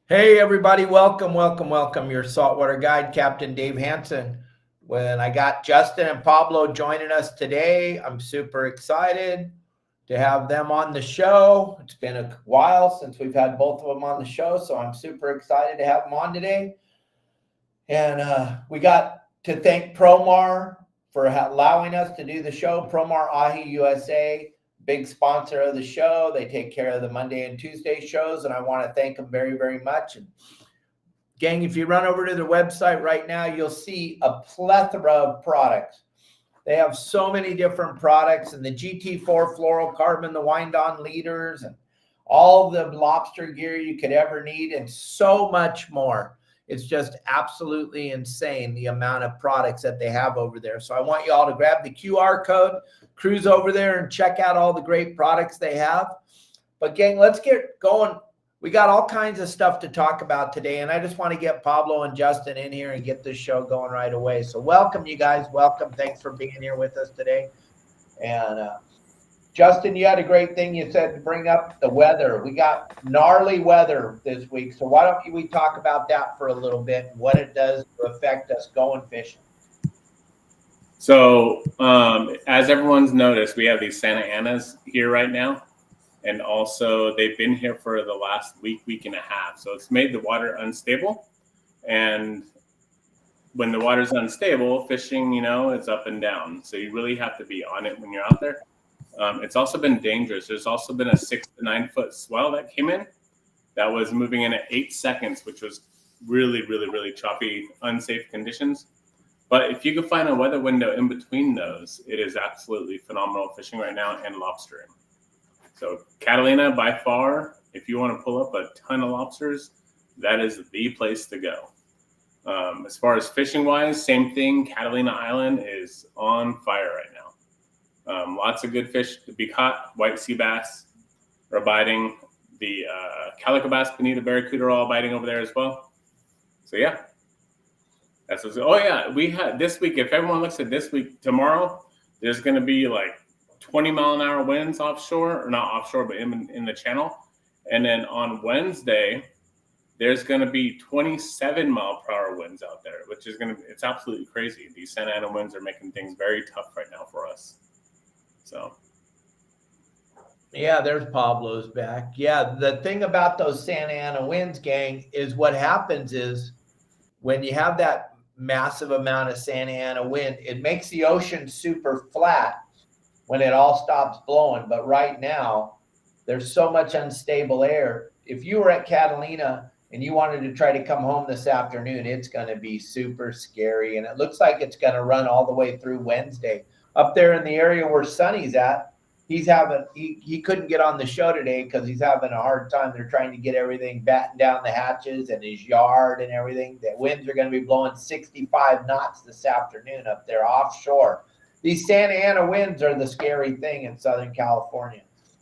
Hey everybody, welcome. Your saltwater guide, Captain Dave Hansen. When I got Justin and Pablo joining us today, I'm super excited to have them on the show. It's been a while since we've had both of them on the show, so I'm super excited to have them on today. And we got to thank Promar for allowing us to do the show. Promar Ahi USA, big sponsor of the show. They take care of the Monday and Tuesday shows, and I want to thank them very, very much. And gang, if you run over to their website right now, you'll see a plethora of products. They have so many different products, and the GT4 fluorocarbon, the wind-on leaders, and all the lobster gear you could ever need, and so much more. It's just absolutely insane the amount of products that they have over there. So I want you all to grab the QR code, cruise over there, and check out all the great products they have. But gang, let's get going. We got all kinds of stuff to talk about today, and I just want to get Pablo and Justin in here and get this show going right away. So welcome, you guys. Welcome. Thanks for being here with us today. And Justin, you had a great thing you said to bring up the weather. We got gnarly weather this week. So why don't we talk about that for a little bit and what it does to affect us going fishing? So, as everyone's noticed, we have these Santa Anas here right now. And also, they've been here for the last week and a half. So it's made the water unstable. And when the water's unstable, fishing, it's up and down. So you really have to be on it when you're out there. It's also been dangerous. There's also been a 6 to 9 foot swell that came in that was moving in at 8 seconds, which was really, really, really choppy, unsafe conditions. But if you could find a weather window in between those, it is absolutely phenomenal fishing right now and lobstering. So Catalina, by far, if you want to pull up a ton of lobsters, that is the place to go. As far as fishing wise, same thing. Catalina Island is on fire right now. Lots of good fish to be caught. White sea bass are biting. The calico bass, bonita, barracuda are all biting over there as well. So yeah, that's what's. Oh yeah, we had this week. If everyone looks at this week, tomorrow there's going to be like 20-mile-an-hour winds offshore, or not offshore, but in the channel. And then on Wednesday, there's going to be 27-mile-per-hour winds out there, which is it's absolutely crazy. These Santa Ana winds are making things very tough right now for us. So. Yeah, there's Pablo's back. Yeah, the thing about those Santa Ana winds, gang, is what happens is when you have that massive amount of Santa Ana wind, it makes the ocean super flat when it all stops blowing. But right now, there's so much unstable air. If you were at Catalina and you wanted to try to come home this afternoon, it's going to be super scary. And it looks like it's going to run all the way through Wednesday. Up there in the area where Sonny's at, he couldn't get on the show today because he's having a hard time. They're trying to get everything batten down the hatches and his yard and everything. The winds are going to be blowing 65 knots this afternoon up there offshore. These Santa Ana winds are the scary thing in Southern California.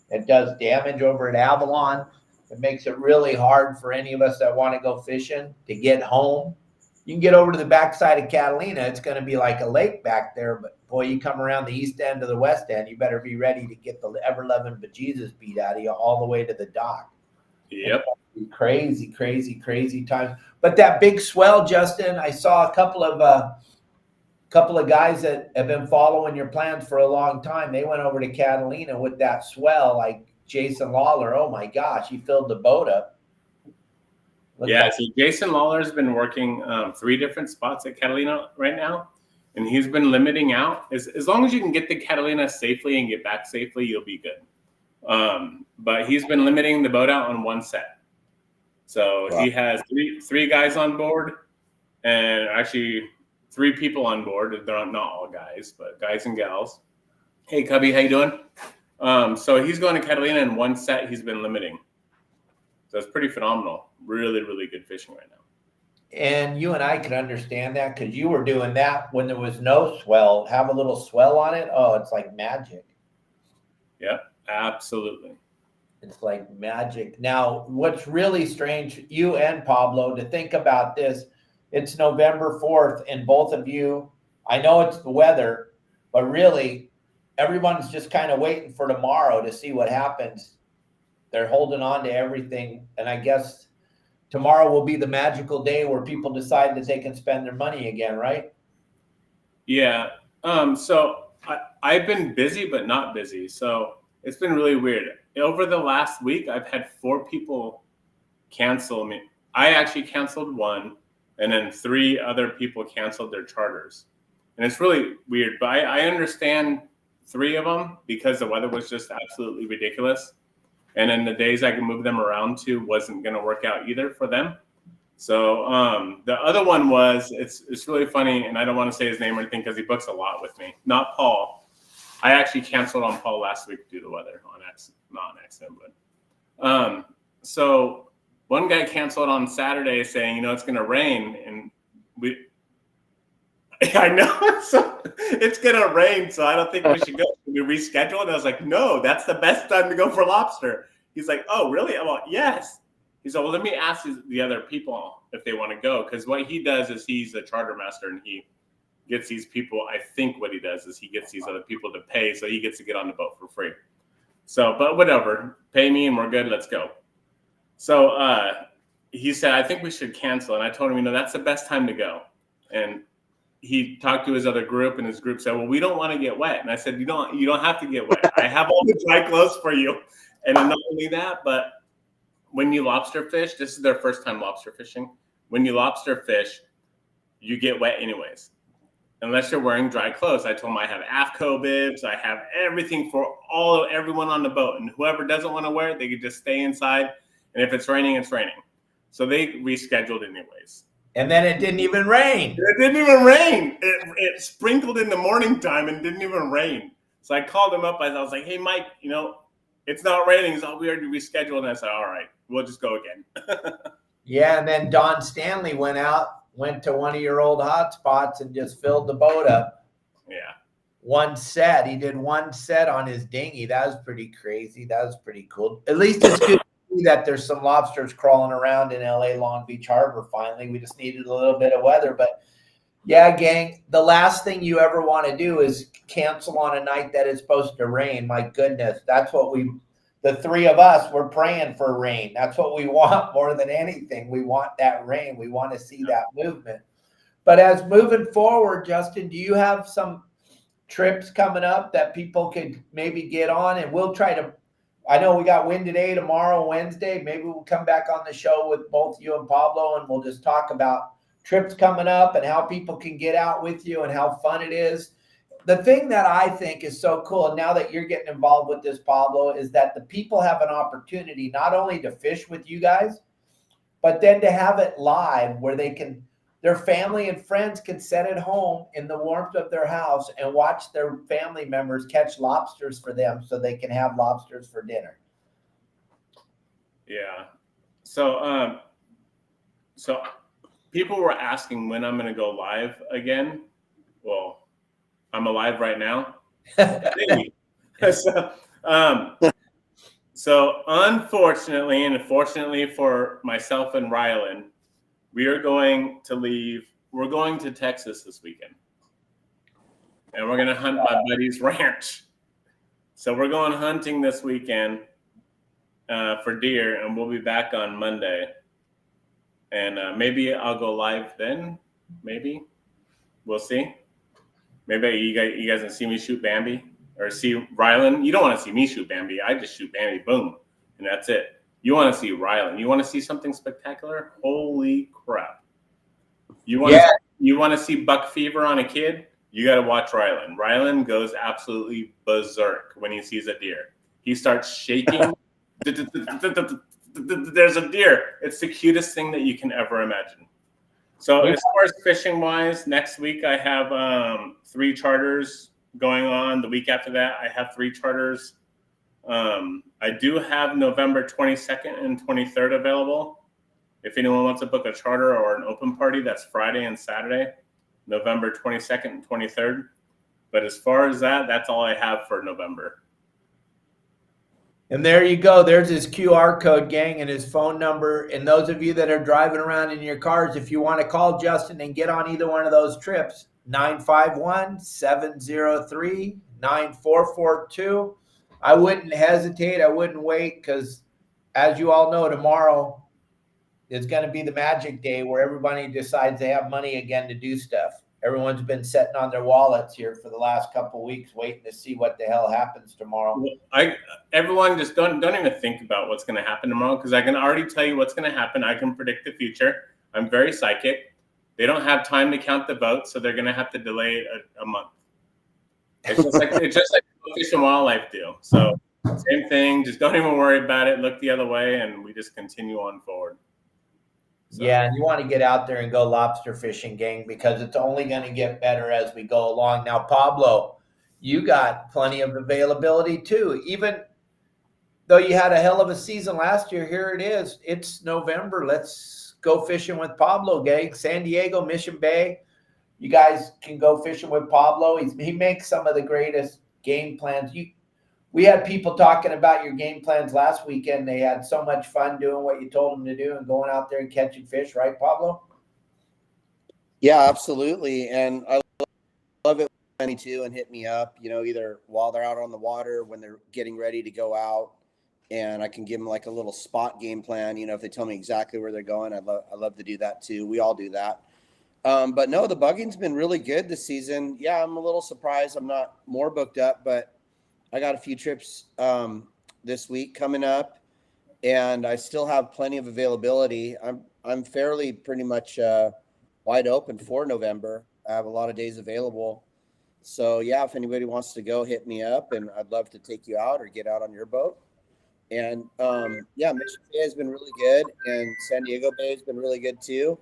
It does damage over at Avalon. It makes it really hard for any of us that want to go fishing to get home. You can get over to the backside of Catalina. It's going to be like a lake back there. But, boy, you come around the east end or the west end, you better be ready to get the ever-loving bejesus beat out of you all the way to the dock. Yep. Crazy, crazy, crazy times. But that big swell, Justin, I saw a couple of guys that have been following your plans for a long time. They went over to Catalina with that swell, like Jason Lawler. Oh my gosh, he filled the boat up. So Jason Lawler's been working 3 different spots at Catalina right now, and he's been limiting out. As long as you can get to Catalina safely and get back safely, you'll be good. But he's been limiting the boat out on one set. So wow. He has three guys on board, and actually 3 people on board. They're not all guys, but guys and gals. Hey, Cubby, how you doing? So he's going to Catalina in one set. He's been limiting. So it's pretty phenomenal. Really, really good fishing right now. And you and I could understand that because you were doing that when there was no swell. Have a little swell on it. Oh, it's like magic. Yep, absolutely. It's like magic. Now, what's really strange, you and Pablo, to think about this, it's November 4th, and both of you, I know it's the weather, but really, everyone's just kind of waiting for tomorrow to see what happens. They're holding on to everything. And I guess tomorrow will be the magical day where people decide that they can spend their money again, right? Yeah. So I've been busy, but not busy. So it's been really weird. Over the last week, I've had 4 people cancel me. I actually canceled one, and then 3 other people canceled their charters. And it's really weird, but I understand 3 of them because the weather was just absolutely ridiculous. And then the days I could move them around to wasn't going to work out either for them. So the other one was, it's really funny, and I don't want to say his name or anything because he books a lot with me. Not Paul. I actually canceled on Paul last week due to weather, not on accident, but so one guy canceled on Saturday saying, it's going to rain, and I know, so it's going to rain, so I don't think we should go. We rescheduled, and I was like, no, that's the best time to go for lobster. He's like, oh, really? I'm like, yes. He said, well, let me ask the other people if they want to go. Because what he does is he's a charter master, and he gets these people. I think what he does is he gets these other people to pay, so he gets to get on the boat for free. So, but whatever. Pay me and we're good. Let's go. So he said, I think we should cancel. And I told him, that's the best time to go. And he talked to his other group, and his group said, well, we don't want to get wet. And I said, you don't have to get wet. I have all the dry clothes for you. And not only that, but when you lobster fish, this is their first time lobster fishing. When you lobster fish, you get wet anyways, unless you're wearing dry clothes. I told them I have AFTCO bibs. I have everything for everyone on the boat. And whoever doesn't want to wear it, they could just stay inside. And if it's raining, it's raining. So they rescheduled anyways. And then it didn't even rain. It didn't even rain. It sprinkled in the morning time and didn't even rain. So I called him up. I was like, hey, Mike, it's not raining. So we already rescheduled. And I said, all right, we'll just go again. Yeah. And then Don Stanley went to one of your old hot spots and just filled the boat up. Yeah. One set. He did one set on his dinghy. That was pretty crazy. That was pretty cool. At least it's good to see that there's some lobsters crawling around in LA Long Beach Harbor finally. We just needed a little bit of weather. But yeah, gang, the last thing you ever want to do is cancel on a night that is supposed to rain. My goodness. That's what the 3 of us, we're praying for rain. That's what we want more than anything. We want that rain. We want to see that movement. But as moving forward, Justin, do you have some trips coming up that people could maybe get on? And we'll try to, I know we got Win Today tomorrow, Wednesday. Maybe we'll come back on the show with both you and Pablo, and we'll just talk about trips coming up and how people can get out with you and how fun it is. The thing that I think is so cool, and now that you're getting involved with this, Pablo, is that the people have an opportunity not only to fish with you guys, but then to have it live where their family and friends can sit at home in the warmth of their house and watch their family members catch lobsters for them so they can have lobsters for dinner. Yeah. So people were asking when I'm going to go live again. Well, I'm alive right now. So unfortunately, and fortunately for myself and Rylan, we are going to leave. We're going to Texas this weekend. And we're going to hunt my buddy's ranch. So we're going hunting this weekend for deer, and we'll be back on Monday. And maybe I'll go live then. Maybe. We'll see. Maybe you guys can see me shoot Bambi or see Rylan. You don't want to see me shoot Bambi. I just shoot Bambi, boom, and that's it. You want to see Rylan. You want to see something spectacular? Holy crap. You want to see buck fever on a kid? You got to watch Rylan. Rylan goes absolutely berserk when he sees a deer. He starts shaking. There's a deer. It's the cutest thing that you can ever imagine. So as far as fishing wise, next week I have 3 charters going on. The week after that, I have 3 charters. I do have November 22nd and 23rd available. If anyone wants to book a charter or an open party, that's Friday and Saturday, November 22nd and 23rd. But as far as that, that's all I have for November. And there you go. There's his QR code, gang, and his phone number. And those of you that are driving around in your cars, if you want to call Justin and get on either one of those trips, 951-703-9442. I wouldn't hesitate. I wouldn't wait because, as you all know, tomorrow is going to be the magic day where everybody decides they have money again to do stuff. Everyone's been sitting on their wallets here for the last couple of weeks, waiting to see what the hell happens tomorrow. Everyone just don't even think about what's going to happen tomorrow, because I can already tell you what's going to happen. I can predict the future. I'm very psychic. They don't have time to count the votes, so they're going to have to delay it a month. It's just like Fish and Wildlife do. So same thing. Just don't even worry about it. Look the other way, and we just continue on forward. So. Yeah, and you want to get out there and go lobster fishing, gang, because it's only going to get better as we go along. Now, Pablo, you got plenty of availability too. Even though you had a hell of a season last year, here it is. It's November. Let's go fishing with Pablo, gang. San Diego, Mission Bay. You guys can go fishing with Pablo. He makes some of the greatest game plans. We had people talking about your game plans last weekend. They had so much fun doing what you told them to do and going out there and catching fish, right, Pablo? Yeah, absolutely. And I love it when they too and hit me up, either while they're out on the water, when they're getting ready to go out, and I can give them like a little spot game plan. If they tell me exactly where they're going, I love to do that too. We all do that. But no, the bugging's been really good this season. Yeah, I'm a little surprised I'm not more booked up, but I got a few trips this week coming up, and I still have plenty of availability. I'm fairly pretty much wide open for November. I have a lot of days available. So yeah, if anybody wants to go, hit me up, and I'd love to take you out or get out on your boat. And yeah, Mission Bay has been really good, and San Diego Bay has been really good too.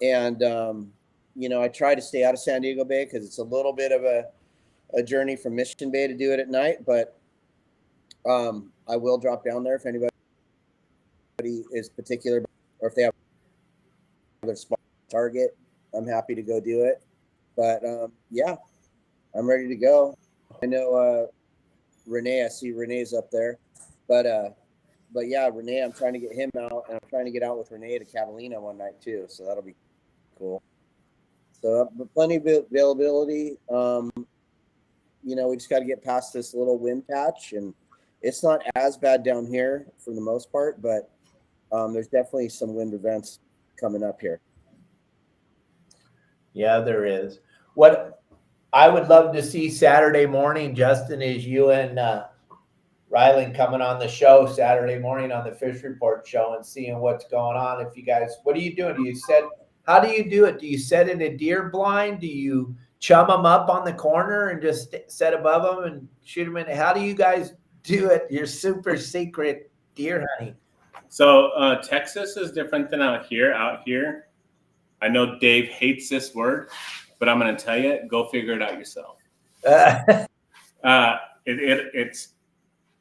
And I try to stay out of San Diego Bay because it's a little bit of a journey from Mission Bay to do it at night, but I will drop down there if anybody is particular, or if they have their spot target, I'm happy to go do it. But yeah, I'm ready to go. I know Renee, I see Renee's up there, but yeah, Renee, I'm trying to get him out, and I'm trying to get out with Renee to Catalina one night too, so that'll be cool. So plenty of availability. We just got to get past this little wind patch, and it's not as bad down here for the most part, but there's definitely some wind events coming up here. Yeah, there is. What I would love to see Saturday morning, Justin, is you and Rylan coming on the show Saturday morning on the Fish Report show and seeing what's going on. If you guys, what are you doing? How do you do it? Do you set in a deer blind? Do you chum them up on the corner and just set above them and shoot them in? How do you guys do it? Your super secret deer hunting. So Texas is different than out here. Out here, I know Dave hates this word, but I'm going to tell you, go figure it out yourself. It's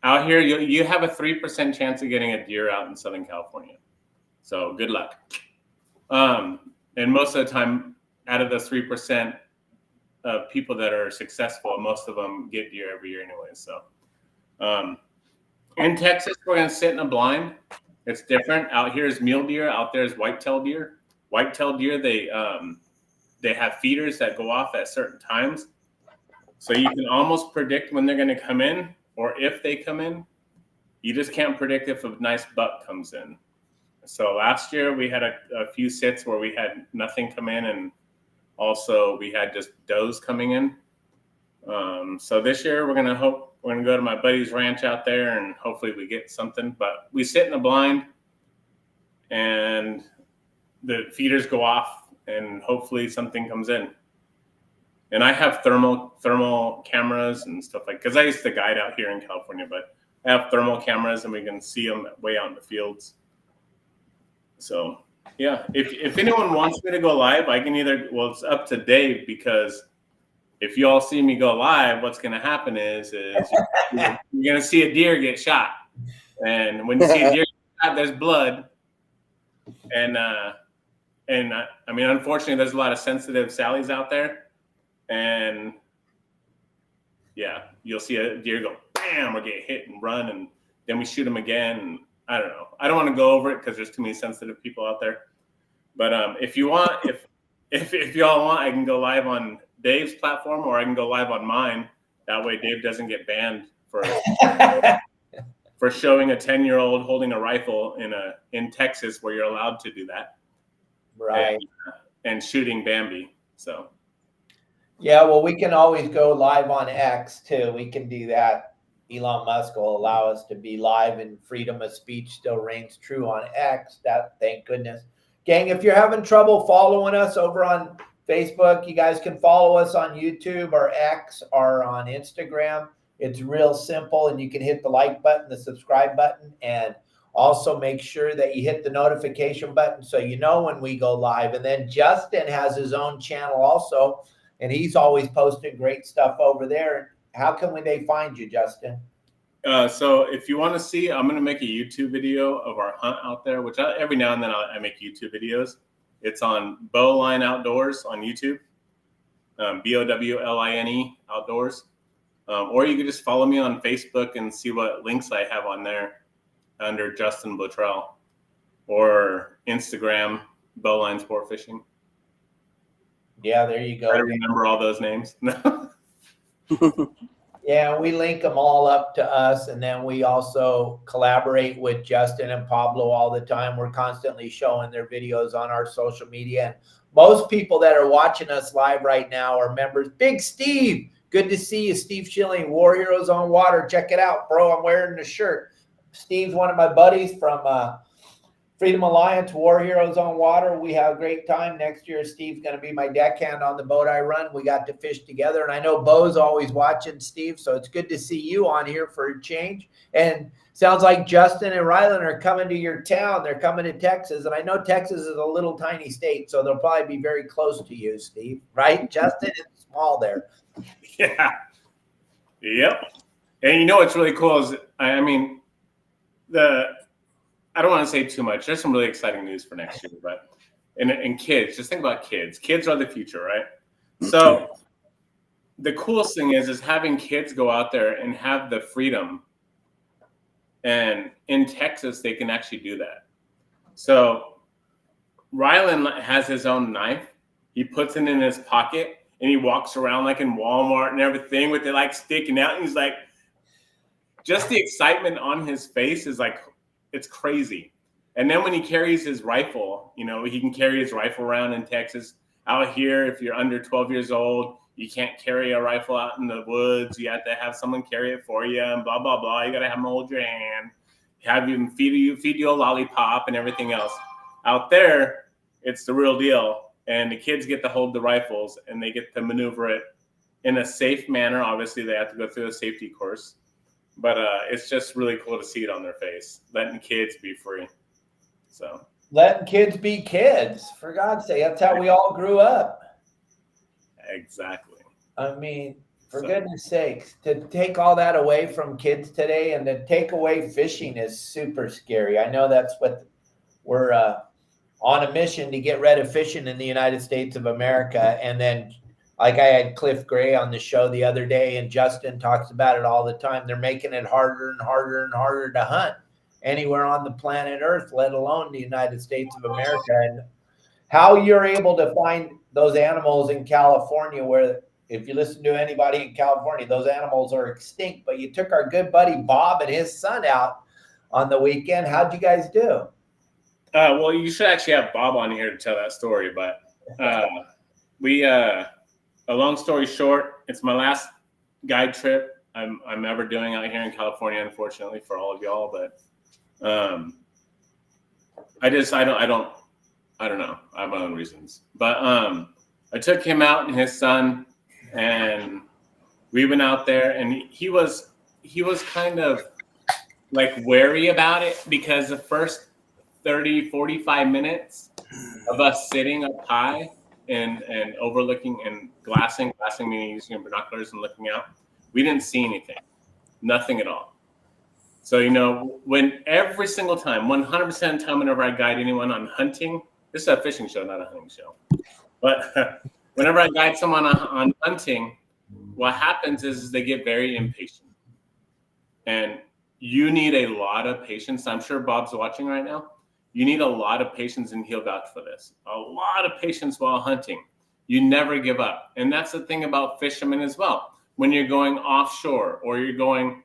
out here. You have a 3% chance of getting a deer out in Southern California. So good luck. And most of the time, out of the 3% of people that are successful, most of them get deer every year anyway. So in Texas, we're going to sit in a blind. It's different. Out here is mule deer. Out there is whitetail deer. Whitetail deer, they have feeders that go off at certain times. So you can almost predict when they're going to come in, or if they come in. You just can't predict if a nice buck comes in. So last year we had a few sits where we had nothing come in, and also we had just does coming in. So this year we're going to go to my buddy's ranch out there, and hopefully we get something. But we sit in the blind, and the feeders go off, and hopefully something comes in. And I have thermal cameras and stuff because I used to guide out here in California, but I have thermal cameras, and we can see them way out in the fields. So yeah, if anyone wants me to go live, I can it's up to Dave, because if you all see me go live, what's going to happen is you're going to see a deer get shot. And when you see a deer get shot, there's blood. And I mean, unfortunately, there's a lot of sensitive Sallies out there. And yeah, you'll see a deer go bam or get hit and run, and then we shoot them again. And I don't know. I don't want to go over it because there's too many sensitive people out there. But if you want, if y'all want, I can go live on Dave's platform, or I can go live on mine. That way Dave doesn't get banned for for showing a 10-year-old holding a rifle in Texas where you're allowed to do that. Right. And shooting Bambi. So. Yeah, well, we can always go live on X too. We can do that. Elon Musk will allow us to be live, and freedom of speech still reigns true on X. That, thank goodness. Gang, if you're having trouble following us over on Facebook, you guys can follow us on YouTube or X or on Instagram. It's real simple, and you can hit the like button, the subscribe button, and also make sure that you hit the notification button so you know when we go live. And then Justin has his own channel also, and he's always posting great stuff over there. How can they find you, Justin? So if you want to see, I'm going to make a YouTube video of our hunt out there, which every now and then I make YouTube videos. It's on Bowline Outdoors on YouTube, BOWLINE Outdoors. Or you can just follow me on Facebook and see what links I have on there under Justin Bottrell, or Instagram, Bowline Sport Fishing. Yeah, there you go. Try to remember all those names. Yeah, we link them all up to us, and then we also collaborate with Justin and Pablo all the time. We're constantly showing their videos on our social media, and most people that are watching us live right now are members. Big Steve, good to see you. Steve Schilling, War Heroes on Water. Check it out, bro. I'm wearing the shirt. Steve's one of my buddies from Freedom Alliance, War Heroes on Water. We have a great time. Next year, Steve's going to be my deckhand on the boat I run. We got to fish together, and I know Bo's always watching, Steve, so it's good to see you on here for a change. And sounds like Justin and Rylan are coming to your town. They're coming to Texas, and I know Texas is a little tiny state, so they'll probably be very close to you, Steve, right? Justin, it's small there. Yeah. Yep. And you know what's really cool is, I mean, I don't want to say too much. There's some really exciting news for next year, but and kids, just think about kids. Kids are the future, right? So the coolest thing is having kids go out there and have the freedom. And in Texas, they can actually do that. So Rylan has his own knife. He puts it in his pocket and he walks around like in Walmart and everything with it like sticking out. And he's like, just the excitement on his face is like, it's crazy. And then when he carries his rifle, you know, he can carry his rifle around in Texas. Out here, if you're under 12 years old, you can't carry a rifle out in the woods. You have to have someone carry it for you and blah, blah, blah. You got to have them hold your hand, have them feed you a lollipop and everything else. Out there, it's the real deal. And the kids get to hold the rifles and they get to maneuver it in a safe manner. Obviously, they have to go through a safety course. But it's just really cool to see it on their face, letting kids be free. So letting kids be kids, for God's sake. That's how we all grew up. Exactly. I mean, for goodness sakes, to take all that away from kids today and to take away fishing is super scary. I know that's what we're on a mission to get rid of fishing in the United States of America. And then, like I had Cliff Gray on the show the other day, and Justin talks about it all the time. They're making it harder and harder and harder to hunt anywhere on the planet Earth, let alone the United States of America. And how you're able to find those animals in California, where if you listen to anybody in California, those animals are extinct. But you took our good buddy Bob and his son out on the weekend. How'd you guys do? Well, you should actually have Bob on here to tell that story. But a long story short, it's my last guide trip I'm ever doing out here in California, unfortunately for all of y'all. But I don't know. I have my own reasons. But I took him out and his son, and we went out there, and he was kind of like wary about it, because the first 30, 45 minutes of us sitting up high and overlooking and glassing meaning using binoculars and looking out, we didn't see anything, nothing at all. So, you know, when every single time, 100% of the time, whenever I guide anyone on hunting, this is a fishing show, not a hunting show. But whenever I guide someone on hunting, what happens is they get very impatient. And you need a lot of patience. I'm sure Bob's watching right now. You need a lot of patience, and he'll vouch for this. A lot of patience while hunting. You never give up. And that's the thing about fishermen as well. When you're going offshore or you're going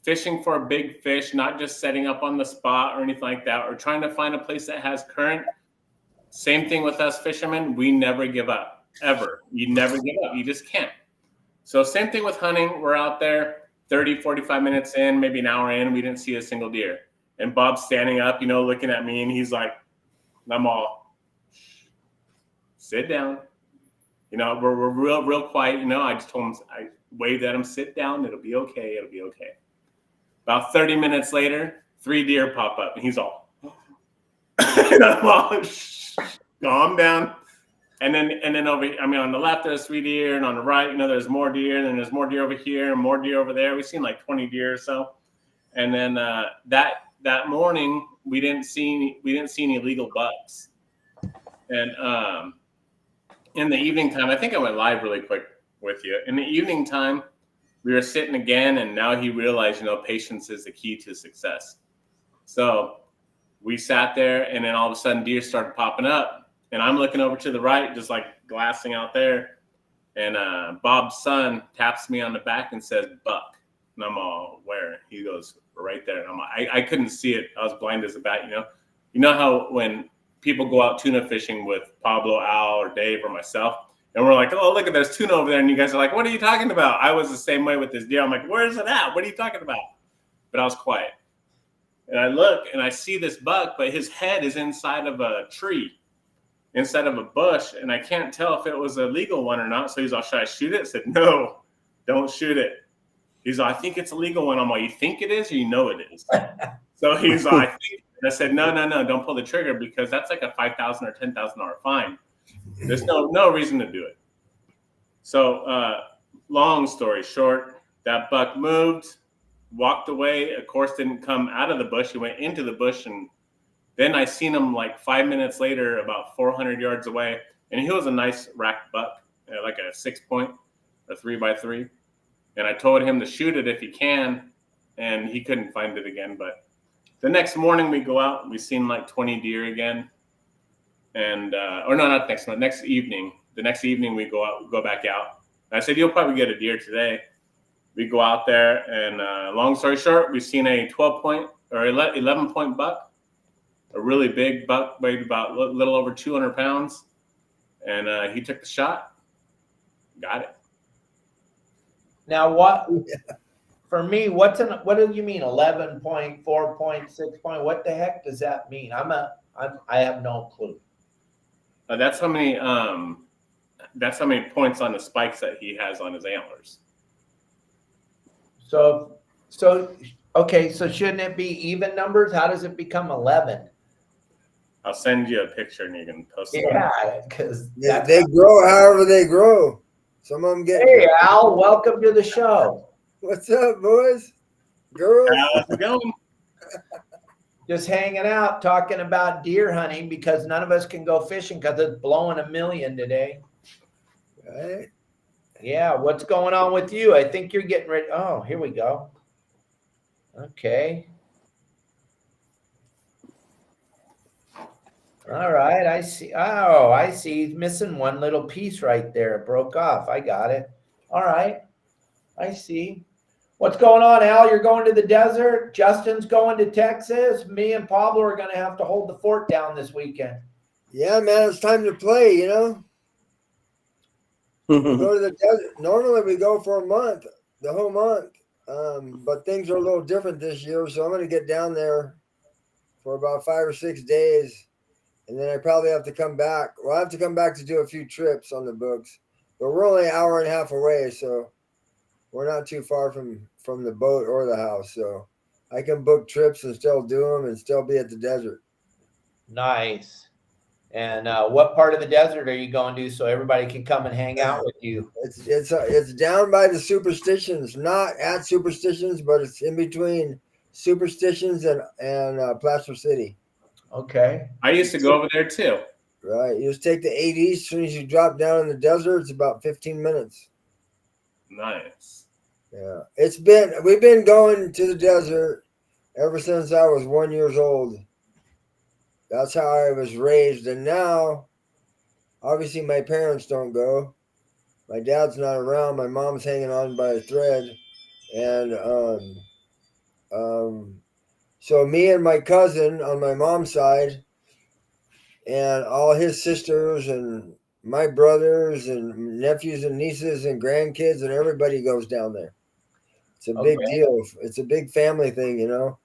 fishing for a big fish, not just setting up on the spot or anything like that, or trying to find a place that has current. Same thing with us fishermen. We never give up, ever. You never give up. You just can't. So same thing with hunting. We're out there 30, 45 minutes in, maybe an hour in. We didn't see a single deer. And Bob's standing up, looking at me, and he's like, I'm all, sit down. We're real quiet. I just told him, I waved at him, sit down. It'll be okay. It'll be okay. About 30 minutes later, 3 deer pop up, and he's all, and I'm all, calm down. And then on the left, there's 3 deer, and on the right, there's more deer, and then there's more deer over here and more deer over there. We've seen like 20 deer or so. And then that morning, we didn't see any illegal bucks. And in the evening time, I think I went live really quick with you. In the evening time, we were sitting again, and now he realized, patience is the key to success. So we sat there, and then all of a sudden, deer started popping up. And I'm looking over to the right, just like glassing out there. And Bob's son taps me on the back and says, buck. And I'm all, where? He goes, right there. And I'm like, I couldn't see it. I was blind as a bat, You know how when people go out tuna fishing with Pablo, Al, or Dave, or myself, and we're like, oh, look at there's tuna over there. And you guys are like, what are you talking about? I was the same way with this deer. I'm like, where's it at? What are you talking about? But I was quiet. And I look, and I see this buck, but his head is inside of a tree, inside of a bush, and I can't tell if it was a legal one or not. So he's all, should I shoot it? I said, no, don't shoot it. He's all, I think it's a legal one. I'm like, you think it is or it is? So he's all, I think. And I said, no, don't pull the trigger, because that's like a $5,000 or $10,000 fine. There's no reason to do it. So long story short, that buck moved, walked away. Of course, didn't come out of the bush. He went into the bush, and then I seen him like 5 minutes later, about 400 yards away, and he was a nice rack buck, like a 6-point or 3x3. And I told him to shoot it if he can, and he couldn't find it again. But the next morning we go out, we seen like 20 deer again, and next evening. The next evening we go back out. And I said, you'll probably get a deer today. We go out there, and long story short, we've seen a 12-point or 11-point buck. A really big buck, weighed about a little over 200 pounds. And he took the shot. Got it. Now, for me, what do you mean 11-point, 4-point, 6-point? What the heck does that mean? I have no clue. That's how many points on the spikes that he has on his antlers. So okay, so shouldn't it be even numbers? How does it become 11? I'll send you a picture and you can post it. Yeah, because they grow however they grow. Some of them get. Hey, Al, welcome to the show. What's up, boys? Girls? How's it going? Just hanging out, talking about deer hunting, because none of us can go fishing because it's blowing $1 million today. Right. Yeah, what's going on with you? I think you're getting ready. Oh, here we go. Okay. All right, I see. Oh, I see. He's missing one little piece right there. It broke off. I got it. All right. I see. What's going on, Al? You're going to the desert. Justin's going to Texas. Me and Pablo are going to have to hold the fort down this weekend. Yeah, man, it's time to play, Go to the desert. Normally we go for a month, the whole month. But things are a little different this year, so I'm going to get down there for about 5 or 6 days. And then I probably have to come back. Well, I have to come back to do a few trips on the books. But we're only an hour and a half away, so we're not too far from the boat or the house. So I can book trips and still do them and still be at the desert. Nice. And what part of the desert are you going to so everybody can come and hang out with you? It's down by the Superstitions, not at Superstitions, but it's in between Superstitions and Placer City. Okay. I used to go over there too. Right. You just take the 8 east. As soon as you drop down in the desert, it's about 15 minutes. Nice. Yeah. We've been going to the desert ever since I was 1 year old. That's how I was raised. And now, obviously, my parents don't go. My dad's not around. My mom's hanging on by a thread. And So me and my cousin on my mom's side, and all his sisters and my brothers and nephews and nieces and grandkids and everybody goes down there. It's a big Okay. deal. It's a big family thing, you know.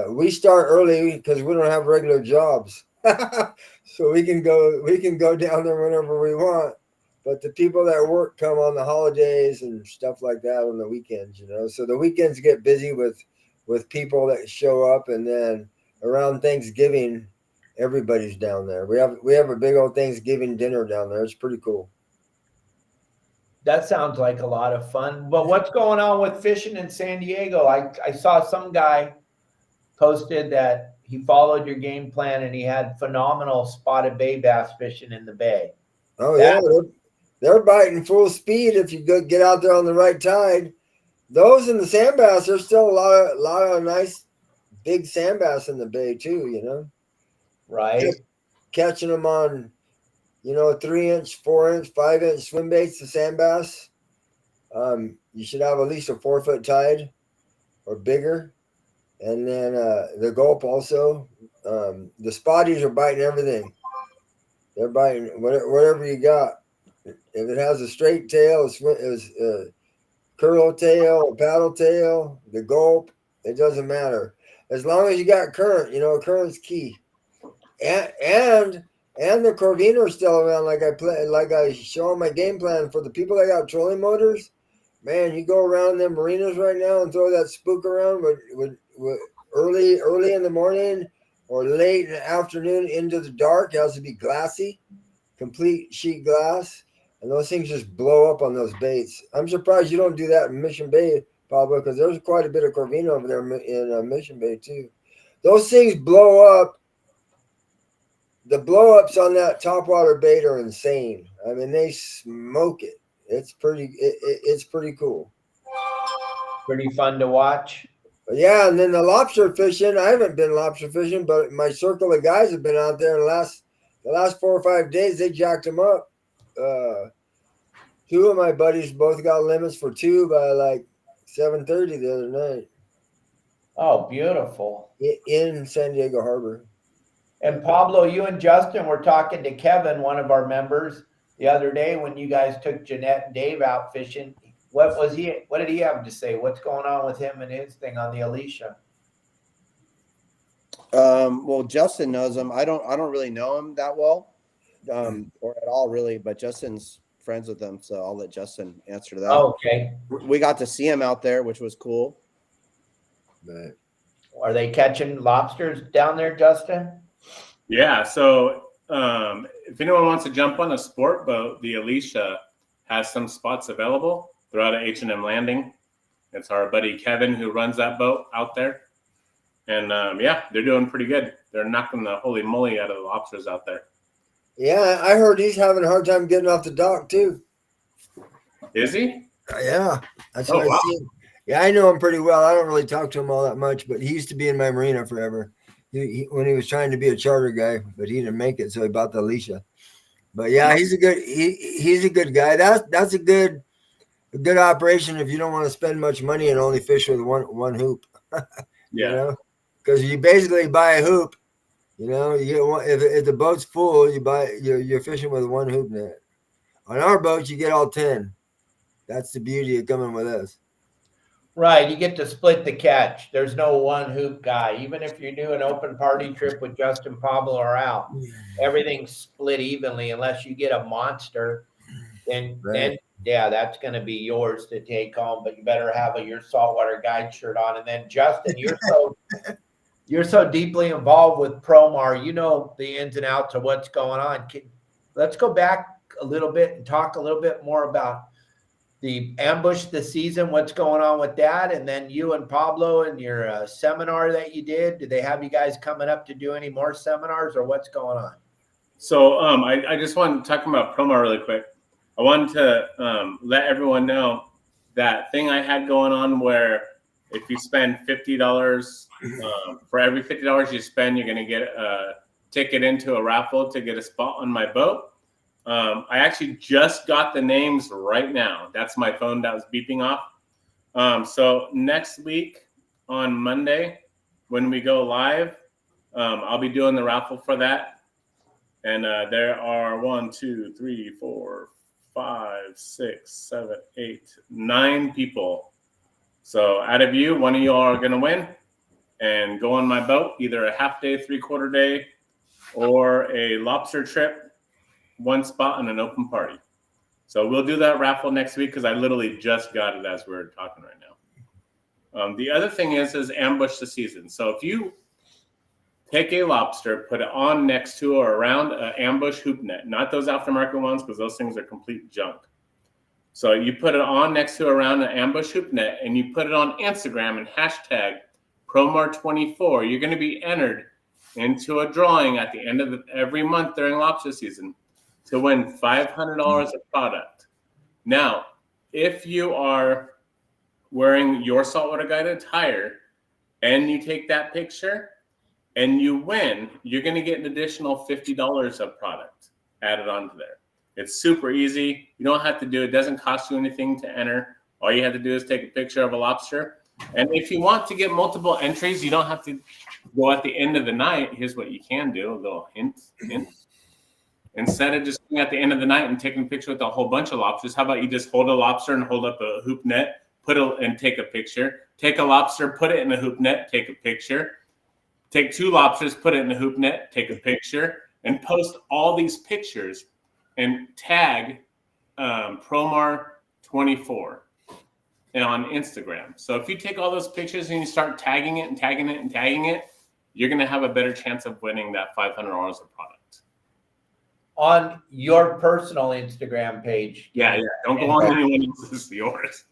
We start early because we don't have regular jobs, so we can go down there whenever we want. But the people that work come on the holidays and stuff like that on the weekends, you know. So the weekends get busy with people that show up, and then around Thanksgiving, everybody's down there. We have a big old Thanksgiving dinner down there. It's pretty cool. That sounds like a lot of fun. But what's going on with fishing in San Diego? I saw some guy posted that he followed your game plan and he had phenomenal spotted bay bass fishing in the bay. Oh That- yeah, they're biting full speed if you get out there on the right tide. Those in the sand bass, there's still a lot of nice big sand bass in the bay too. You know, Right. catching them on, 3-inch, 4-inch, 5-inch swim baits, the sand bass. You should have at least a 4-foot tide or bigger, and then the gulp also. The spotties are biting everything. They're biting whatever you got. If it has a straight tail, it's curl tail, paddle tail, the gulp, it doesn't matter. As long as you got current, current's key. And the Corvina are still around, like I show on my game plan for the people that got trolling motors. Man, you go around them marinas right now and throw that spook around with early in the morning or late in the afternoon into the dark. It has to be glassy, complete sheet glass. And those things just blow up on those baits. I'm surprised you don't do that in Mission Bay, Pablo, because there's quite a bit of Corvina over there in Mission Bay too. Those things blow up. The blow-ups on that topwater bait are insane. I mean, they smoke it. It's pretty cool. Pretty fun to watch. But yeah, and then the lobster fishing. I haven't been lobster fishing, but my circle of guys have been out there in the last 4 or 5 days. They jacked them up. Two of my buddies both got limits for 2 by like 7:30 the other night Oh, beautiful. in San Diego Harbor. And Pablo, you and Justin were talking to Kevin, one of our members, the other day when you guys took Jeanette and Dave out fishing. What did he have to say? What's going on with him and his thing on the Alicia? Well, Justin knows him. I don't really know him that well, or at all really, but Justin's friends with him, so I'll let Justin answer that. Oh, okay. We got to see him out there, which was cool. But Are they catching lobsters down there, Justin? Yeah. So if anyone wants to jump on a sport boat, the Alicia has some spots available throughout H&M Landing. It's our buddy Kevin who runs that boat out there. And yeah, they're doing pretty good. They're knocking the holy moly out of the lobsters out there. yeah, I heard he's having a hard time getting off the dock too. Is he? Yeah, that's Oh, what I wow. see. Yeah, I know him pretty well. I don't really talk to him all that much, but he used to be in my marina forever. When he was trying to be a charter guy, but he didn't make it, so he bought the Alicia. But yeah, he's a good guy. That's a good operation if you don't want to spend much money and only fish with one hoop. Yeah. Because you basically buy a hoop. You get one, if the boat's full, you're fishing with one hoop net. On our boat, you get all 10. That's the beauty of coming with us. Right. You get to split the catch. There's no one hoop guy. Even if you do an open party trip with Justin Pablo or Al, everything's split evenly unless you get a monster. Then yeah, that's going to be yours to take home. But you better have your saltwater guide shirt on. And then Justin, you're so deeply involved with Promar. You know the ins and outs of what's going on. Let's go back a little bit and talk a little bit more about the ambush this season, what's going on with that, and then you and Pablo and your seminar that you did. Do they have you guys coming up to do any more seminars, or what's going on? So I just want to talk about Promar really quick. I wanted to let everyone know that thing I had going on where if you spend $50, for every $50 you spend, you're going to get a ticket into a raffle to get a spot on my boat. I actually just got the names right now. That's my phone that was beeping off. So next week on Monday, when we go live, I'll be doing the raffle for that. And there are 1, 2, 3, 4, 5, 6, 7, 8, 9 people. So out of you, one of you are going to win and go on my boat, either a half day, 3/4 day, or a lobster trip, one spot on an open party. So we'll do that raffle next week because I literally just got it as we're talking right now. The other thing is ambush the season. So if you take a lobster, put it on next to or around an ambush hoop net, not those aftermarket ones because those things are complete junk. So you put it on next to around an ambush hoop net and you put it on Instagram and hashtag Promar24, you're going to be entered into a drawing at the end of every month during lobster season to win $500 of product. Now, if you are wearing your Saltwater Guide attire and you take that picture and you win, you're going to get an additional $50 of product added onto there. It's super easy. You don't have to do it. It doesn't cost you anything to enter. All you have to do is take a picture of a lobster. And if you want to get multiple entries, you don't have to go at the end of the night. Here's what you can do, a little hint. Instead of just going at the end of the night and taking a picture with a whole bunch of lobsters, how about you just hold a lobster and hold up a hoop net, and take a picture. Take a lobster, put it in a hoop net, take a picture. Take 2 lobsters, put it in a hoop net, take a picture, and post all these pictures and tag Promar24 on Instagram. So if you take all those pictures and you start tagging it and tagging it and tagging it, you're going to have a better chance of winning that $500 of product. On your personal Instagram page. Yeah. Don't go on anyone else's, yours.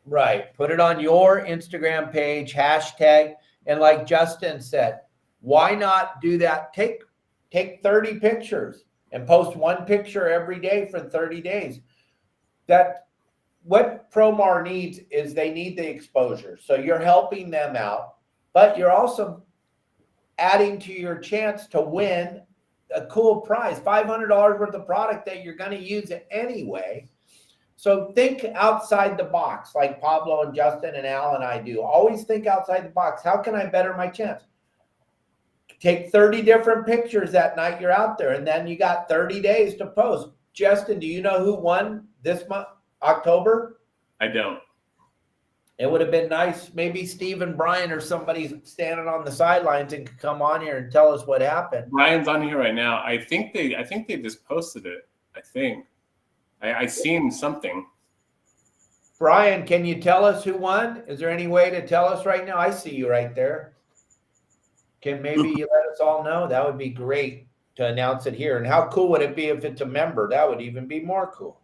Right. Put it on your Instagram page, hashtag. And like Justin said, why not do that? Take 30 pictures and post 1 picture every day for 30 days. That what Promar needs is they need the exposure. So you're helping them out, but you're also adding to your chance to win a cool prize, $500 worth of product that you're going to use it anyway. So think outside the box, like Pablo and Justin and Al and I do. Always think outside the box. How can I better my chance? Take 30 different pictures that night you're out there, and then you got 30 days to post. Justin, do you know who won this month, October? I don't. It would have been nice. Maybe Steve and Brian or somebody standing on the sidelines and could come on here and tell us what happened. Brian's on here right now. I think they just posted it. I think. I seen something. Brian, can you tell us who won? Is there any way to tell us right now? I see you right there. Can maybe you let us all know? That would be great to announce it here. And how cool would it be if it's a member? That would even be more cool.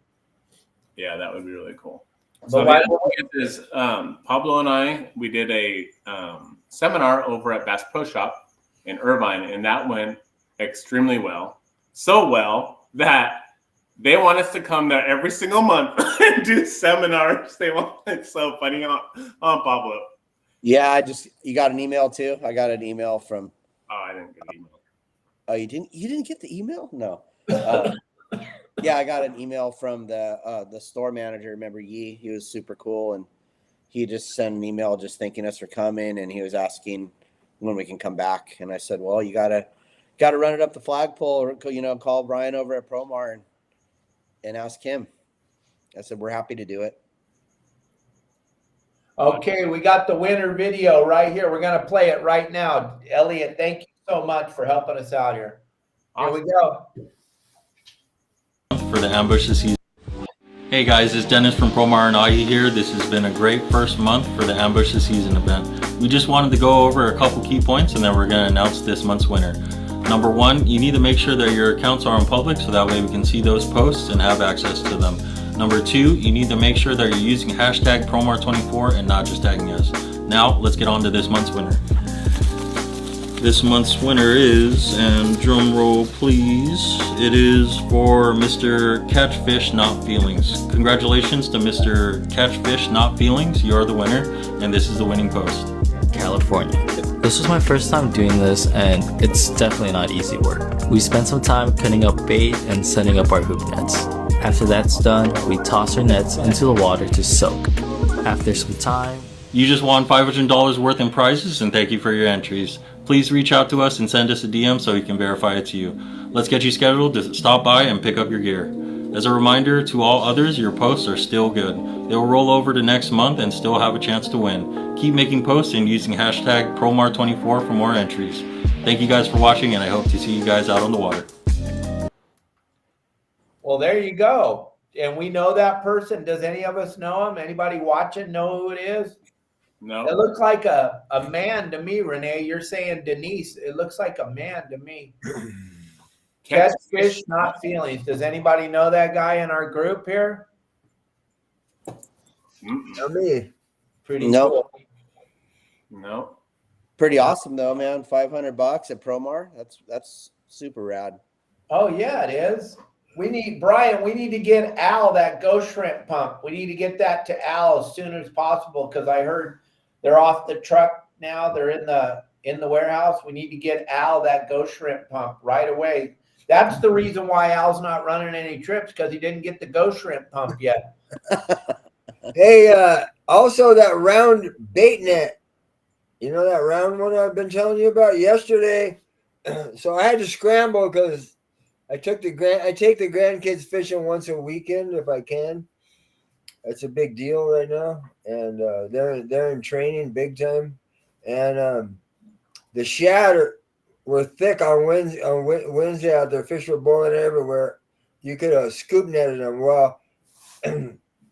Yeah, that would be really cool. But So the other thing is, Pablo and I, we did a seminar over at Bass Pro Shop in Irvine, and that went extremely well. So well that they want us to come there every single month and do seminars. It's so funny on Pablo. Yeah, you got an email too? I got an email from. Oh, I didn't get an email. Oh, you didn't? You didn't get the email? No. Yeah, I got an email from the store manager. Remember Yi? He was super cool, and he just sent an email just thanking us for coming, and he was asking when we can come back. And I said, well, you gotta run it up the flagpole, or call Brian over at Promar and ask him. I said, we're happy to do it. Okay, we got the winner video right here. We're going to play it right now. Elliot, thank you so much for helping us out here. Here we go. For the ambush this season. Hey guys, it's Dennis from Promar Ahi here. This has been a great first month for the ambush this season event. We just wanted to go over a couple key points and then we're going to announce this month's winner. Number 1, you need to make sure that your accounts are in public so that way we can see those posts and have access to them. Number 2, you need to make sure that you're using hashtag Promar24 and not just tagging us. Now, let's get on to this month's winner. This month's winner is, and drum roll please, it is for Mr. Catchfish Not Feelings. Congratulations to Mr. Catchfish Not Feelings, you're the winner, and this is the winning post. California. This was my first time doing this and it's definitely not easy work. We spent some time cutting up bait and setting up our hoop nets. After that's done, we toss our nets into the water to soak. After some time, You just won $500 worth in prizes, and thank you for your entries. Please reach out to us and send us a DM so we can verify it's you. Let's get you scheduled to stop by and pick up your gear. As a reminder to all others, your posts are still good. They will roll over to next month and still have a chance to win. Keep making posts and using hashtag Promar24 for more entries. Thank you guys for watching, and I hope to see you guys out on the water. Well, there you go. And we know that person. Does any of us know him? Anybody watching know who it is? No. It looks like a man to me, Renee. You're saying Denise. It looks like a man to me. Catch fish, not feelings. Does anybody know that guy in our group here? Not me. Pretty Nope. cool. No. Pretty awesome though, man. $500 at Promar. That's super rad. Oh, yeah, it is. Brian, we need to get Al that ghost shrimp pump. We need to get that to Al as soon as possible, because I heard they're off the truck now. They're in the warehouse. We need to get Al that ghost shrimp pump right away. That's the reason why Al's not running any trips, because he didn't get the ghost shrimp pump yet. Hey, also that round bait net. You know that round one I've been telling you about yesterday? So I had to scramble because I take the grandkids fishing once a weekend if I can. That's a big deal right now, and they're in training big time. And the shad were thick on Wednesday out there. Fish were boiling everywhere. You could scoop netted them. Well,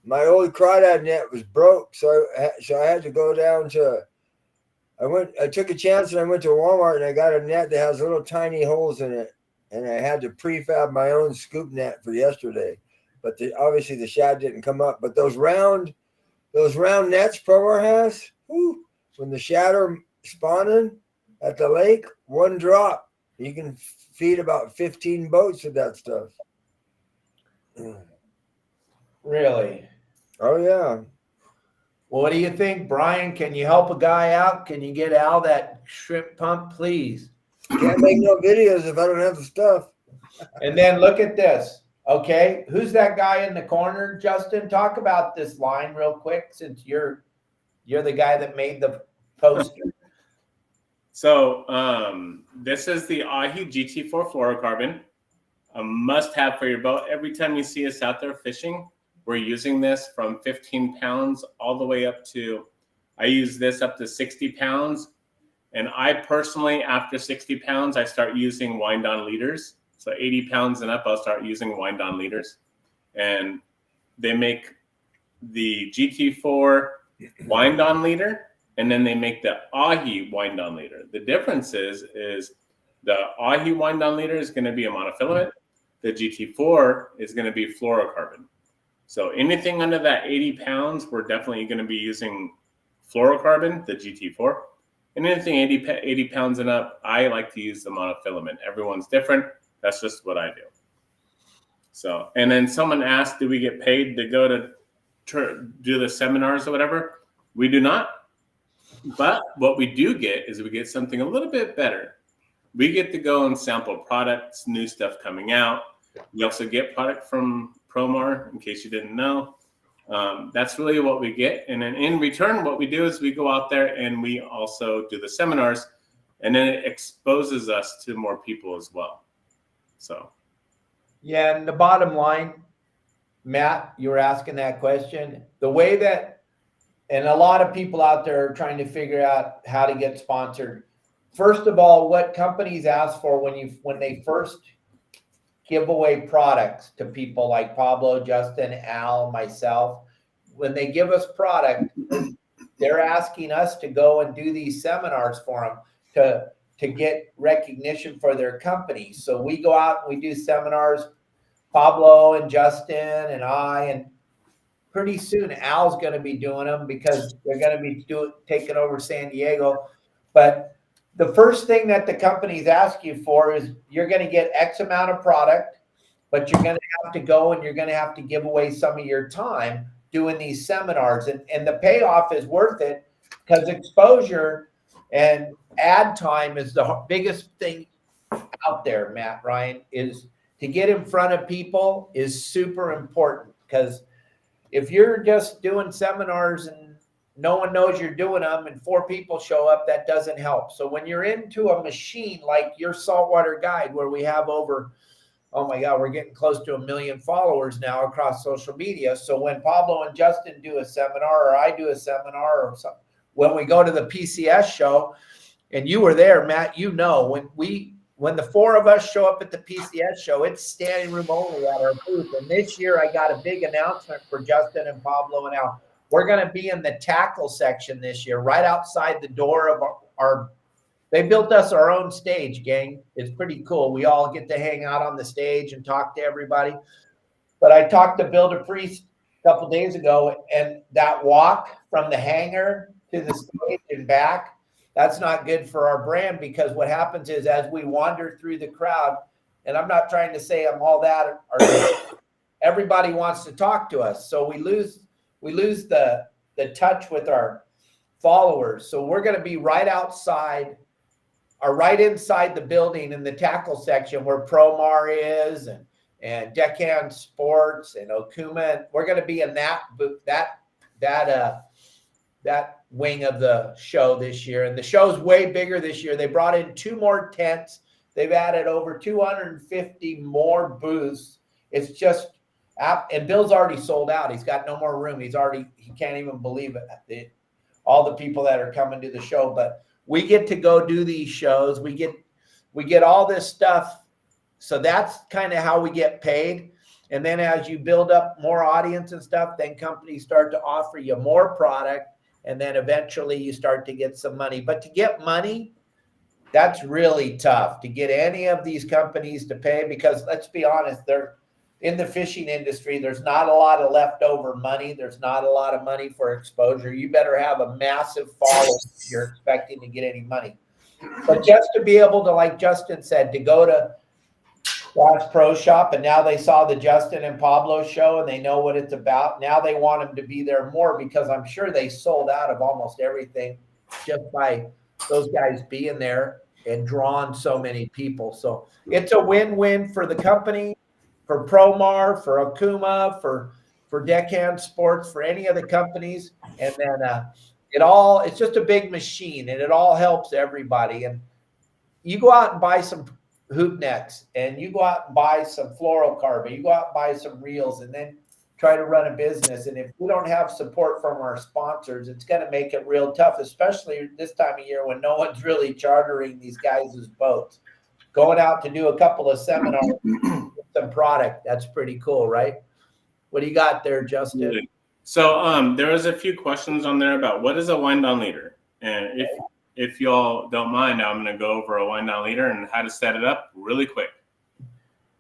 my old crawdad net was broke, so I had to go down to. I took a chance and I went to Walmart and I got a net that has little tiny holes in it. And I had to prefab my own scoop net for yesterday, but obviously the shad didn't come up. But those round nets Promar has, when the shad are spawning at the lake, one drop, you can feed about 15 boats with that stuff. Really? Oh yeah. Well, what do you think, Brian? Can you help a guy out? Can you get Al that shrimp pump, please? Can't make no videos if I don't have the stuff. And then look at this. Okay, who's that guy in the corner, Justin? Talk about this line real quick, since you're the guy that made the poster. So this is the Ahi GT4 fluorocarbon, a must-have for your boat. Every time you see us out there fishing, we're using this from 15 pounds all the way up to, I use this up to 60 pounds. And I personally, after 60 pounds, I start using wind-on leaders. So 80 pounds and up, I'll start using wind-on leaders. And they make the GT4 wind-on leader, and then they make the Ahi wind-on leader. The difference is the Ahi wind-on leader is going to be a monofilament. The GT4 is going to be fluorocarbon. So anything under that 80 pounds, we're definitely going to be using fluorocarbon, the GT4. And anything 80 pounds and up, I like to use the monofilament. Everyone's different. That's just what I do. So, and then someone asked, do we get paid to go to do the seminars or whatever? We do not. But what we do get is we get something a little bit better. We get to go and sample products, new stuff coming out. We also get product from Promar, in case you didn't know. That's really what we get. And then in return, what we do is we go out there and we also do the seminars, and then it exposes us to more people as well. So. Yeah, and the bottom line, Matt, you were asking that question. The way that, and a lot of people out there are trying to figure out how to get sponsored. First of all, what companies ask for when they first give away products to people like Pablo, Justin, Al, myself, when they give us product, they're asking us to go and do these seminars for them to get recognition for their company. So we go out and we do seminars, Pablo and Justin and I, and pretty soon Al's going to be doing them because they're going to be taking over San Diego. But the first thing that the companies ask you for is you're going to get X amount of product, but you're going to have to go and you're going to have to give away some of your time doing these seminars. And the payoff is worth it, because exposure and ad time is the biggest thing out there, Matt, Ryan, is to get in front of people is super important. Because if you're just doing seminars and no one knows you're doing them and 4 people show up, that doesn't help. So when you're into a machine like your Saltwater Guide, where we have over, oh my God, we're getting close to 1 million followers now across social media. So when Pablo and Justin do a seminar, or I do a seminar, or something, when we go to the PCS show, and you were there, Matt, you know, when the 4 of us show up at the PCS show, it's standing room only at our booth. And this year I got a big announcement for Justin and Pablo and Al. We're going to be in the tackle section this year, right outside the door of our they built us our own stage, gang. It's pretty cool. We all get to hang out on the stage and talk to everybody. But I talked to Bill DePriest a couple days ago, and that walk from the hangar to the stage and back, that's not good for our brand, because what happens is as we wander through the crowd, and I'm not trying to say I'm all that, or everybody wants to talk to us. So we lose the touch with our followers. So we're going to be right outside, or right inside the building in the tackle section where Promar is, and Deckhand Sports and Okuma. We're going to be in that wing of the show this year. And the show's way bigger this year. They brought in 2 more tents. They've added over 250 more booths. It's just, and Bill's already sold out. He's got no more room. He can't even believe it. All the people that are coming to the show, but we get to go do these shows. We get all this stuff. So that's kind of how we get paid. And then as you build up more audience and stuff, then companies start to offer you more product. And then eventually you start to get some money. But to get money, that's really tough to get any of these companies to pay, because let's be honest, they're in the fishing industry. There's not a lot of leftover money. There's not a lot of money for exposure. You better have a massive following if you're expecting to get any money. But just to be able to, like Justin said, to go to Bass Pro Shop, and now they saw the Justin and Pablo show and they know what it's about. Now they want them to be there more, because I'm sure they sold out of almost everything just by those guys being there and drawing so many people. So it's a win-win for the company, for Promar, for Okuma, for Deckhand Sports, for any of the companies. And then it's just a big machine, and it all helps everybody. And you go out and buy some hoop nets, and you go out and buy some fluorocarbon, you go out and buy some reels, and then try to run a business. And if we don't have support from our sponsors, it's going to make it real tough, especially this time of year when no one's really chartering these guys' boats. Going out to do a couple of seminars with some product, that's pretty cool, right? What do you got there, Justin? So there was a few questions on there about what is a wind down leader, and if y'all don't mind, I'm going to go over a wind down leader and how to set it up really quick.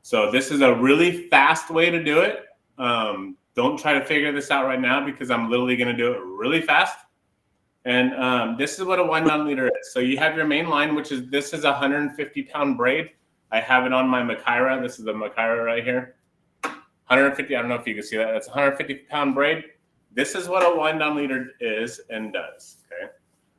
So this is a really fast way to do it. Don't try to figure this out right now, because I'm literally going to do it really fast. And this is what a wind down leader is. So you have your main line, this is a 150-pound braid. I have it on my Makaira. This is the Makaira right here. 150, I don't know if you can see that. That's a 150-pound braid. This is what a wind down leader is and does, okay?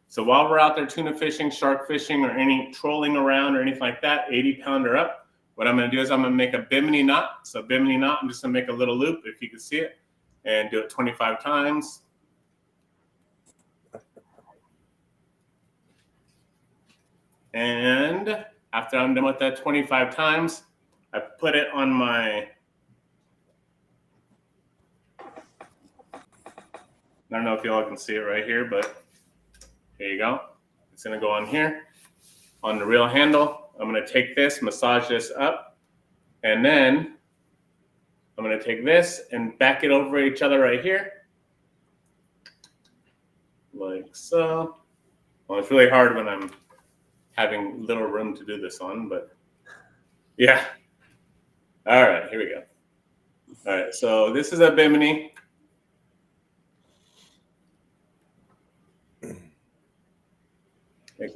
So while we're out there tuna fishing, shark fishing, or any trolling around or anything like that, 80-pounder up, what I'm going to do is I'm going to make a bimini knot. So bimini knot, I'm just going to make a little loop, if you can see it, and do it 25 times. And after I'm done with that 25 times, I put it on my, I don't know if y'all can see it right here, but here you go. It's going to go on here on the reel handle. I'm going to take this, massage this up, and then I'm going to take this and back it over each other right here, like so. Well, it's really hard when I'm having little room to do this on, but yeah. All right, here we go. All right, so this is a bimini.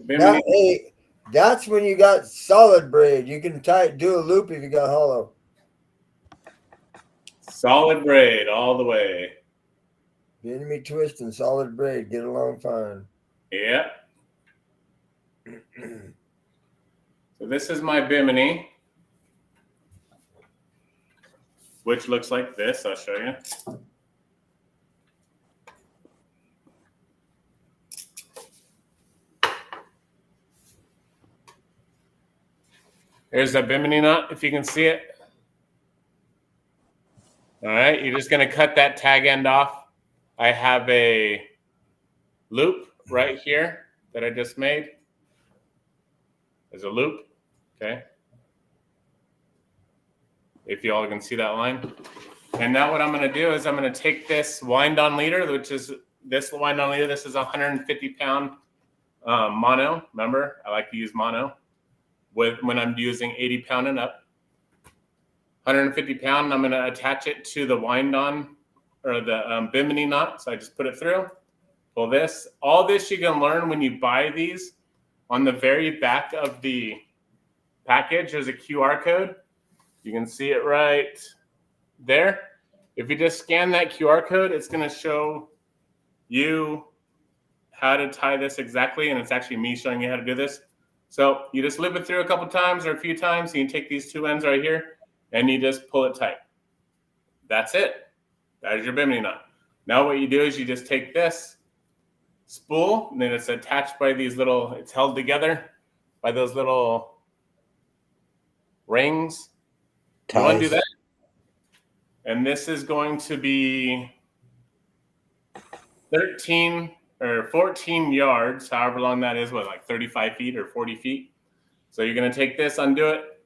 Now, hey, that's when you got solid braid. You can do a loop if you got hollow. Solid braid all the way. Bimini twist and solid braid get along fine. Yeah. So this is my bimini, which looks like this. I'll show you. Here's the bimini knot, if you can see it. All right, you're just going to cut that tag end off. I have a loop right here that I just made. There's a loop, okay? If you all can see that line. And now what I'm going to do is I'm going to take this wind-on leader, which is this wind-on leader. This is a 150-pound mono. Remember, I like to use mono when I'm using 80-pound and up. 150 pound, I'm going to attach it to the wind-on or the bimini knot. So I just put it through, pull this. All this you can learn when you buy these. On the very back of the package, there's a QR code. You can see it right there. If you just scan that QR code, it's going to show you how to tie this exactly. And it's actually me showing you how to do this. So you just loop it through a couple times or a few times. You can take these two ends right here and you just pull it tight. That's it. That is your bimini knot. Now what you do is you just take this spool, and then it's attached by these little, it's held together by those little rings. You want to do that? And this is going to be 13 or 14 yards, however long that is, what, like 35 feet or 40 feet. So you're going to take this, undo it,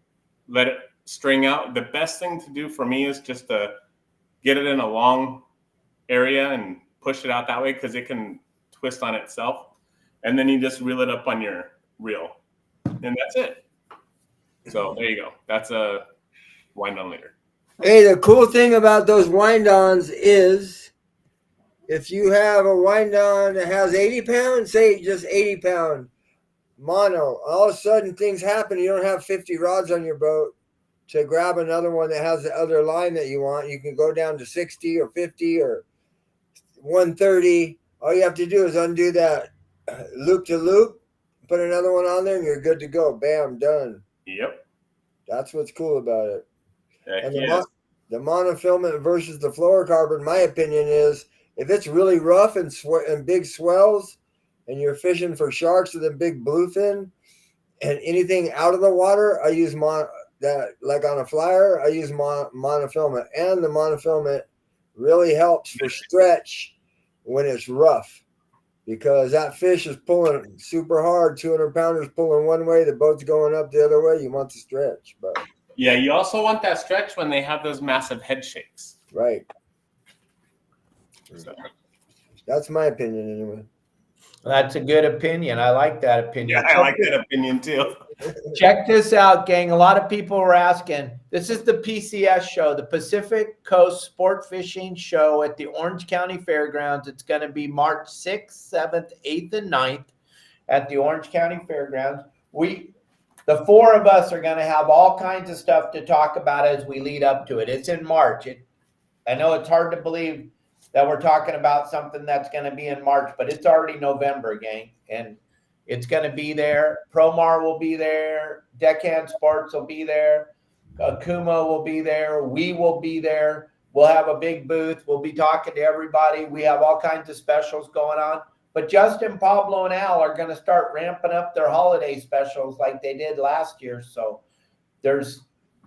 let it string out. The best thing to do for me is just to get it in a long area and push it out that way because it can twist on itself. And then you just reel it up on your reel. And that's it. So there you go. That's a wind-on leader. Hey, the cool thing about those wind-ons is if you have a wind-on that has 80 pounds, say just 80 pound mono, all of a sudden things happen. You don't have 50 rods on your boat to grab another one that has the other line that you want. You can go down to 60 or 50 or 130. All you have to do is undo that loop to loop, put another one on there, and you're good to go. Bam, done. Yep. That's what's cool about it. Heck And yes. the monofilament versus the fluorocarbon, my opinion is, if it's really rough and big swells, and you're fishing for sharks with a big bluefin, and anything out of the water, I use like on a flyer, I use monofilament, and the monofilament really helps for stretch when it's rough, because that fish is pulling super hard. 200 pounders pulling one way, the boat's going up the other way. You want to stretch, but yeah, you also want that stretch when they have those massive head shakes. right. So. That's my opinion anyway. That's a good opinion. I like that opinion. Yeah, I like that opinion too. Check this out, gang. A lot of people were asking. This is the PCS show, the Pacific Coast Sport Fishing Show at the Orange County Fairgrounds. It's going to be March 6th, 7th, 8th, and 9th at the Orange County Fairgrounds. The four of us are going to have all kinds of stuff to talk about as we lead up to it. It's in March. I know it's hard to believe that we're talking about something that's going to be in March, but it's already November, gang. And it's going to be there. Promar will be there. Deckhand Sports will be there. Okuma will be there. We will be there. We'll have a big booth. We'll be talking to everybody. We have all kinds of specials going on. But Justin, Pablo, and Al are going to start ramping up their holiday specials like they did last year. So there's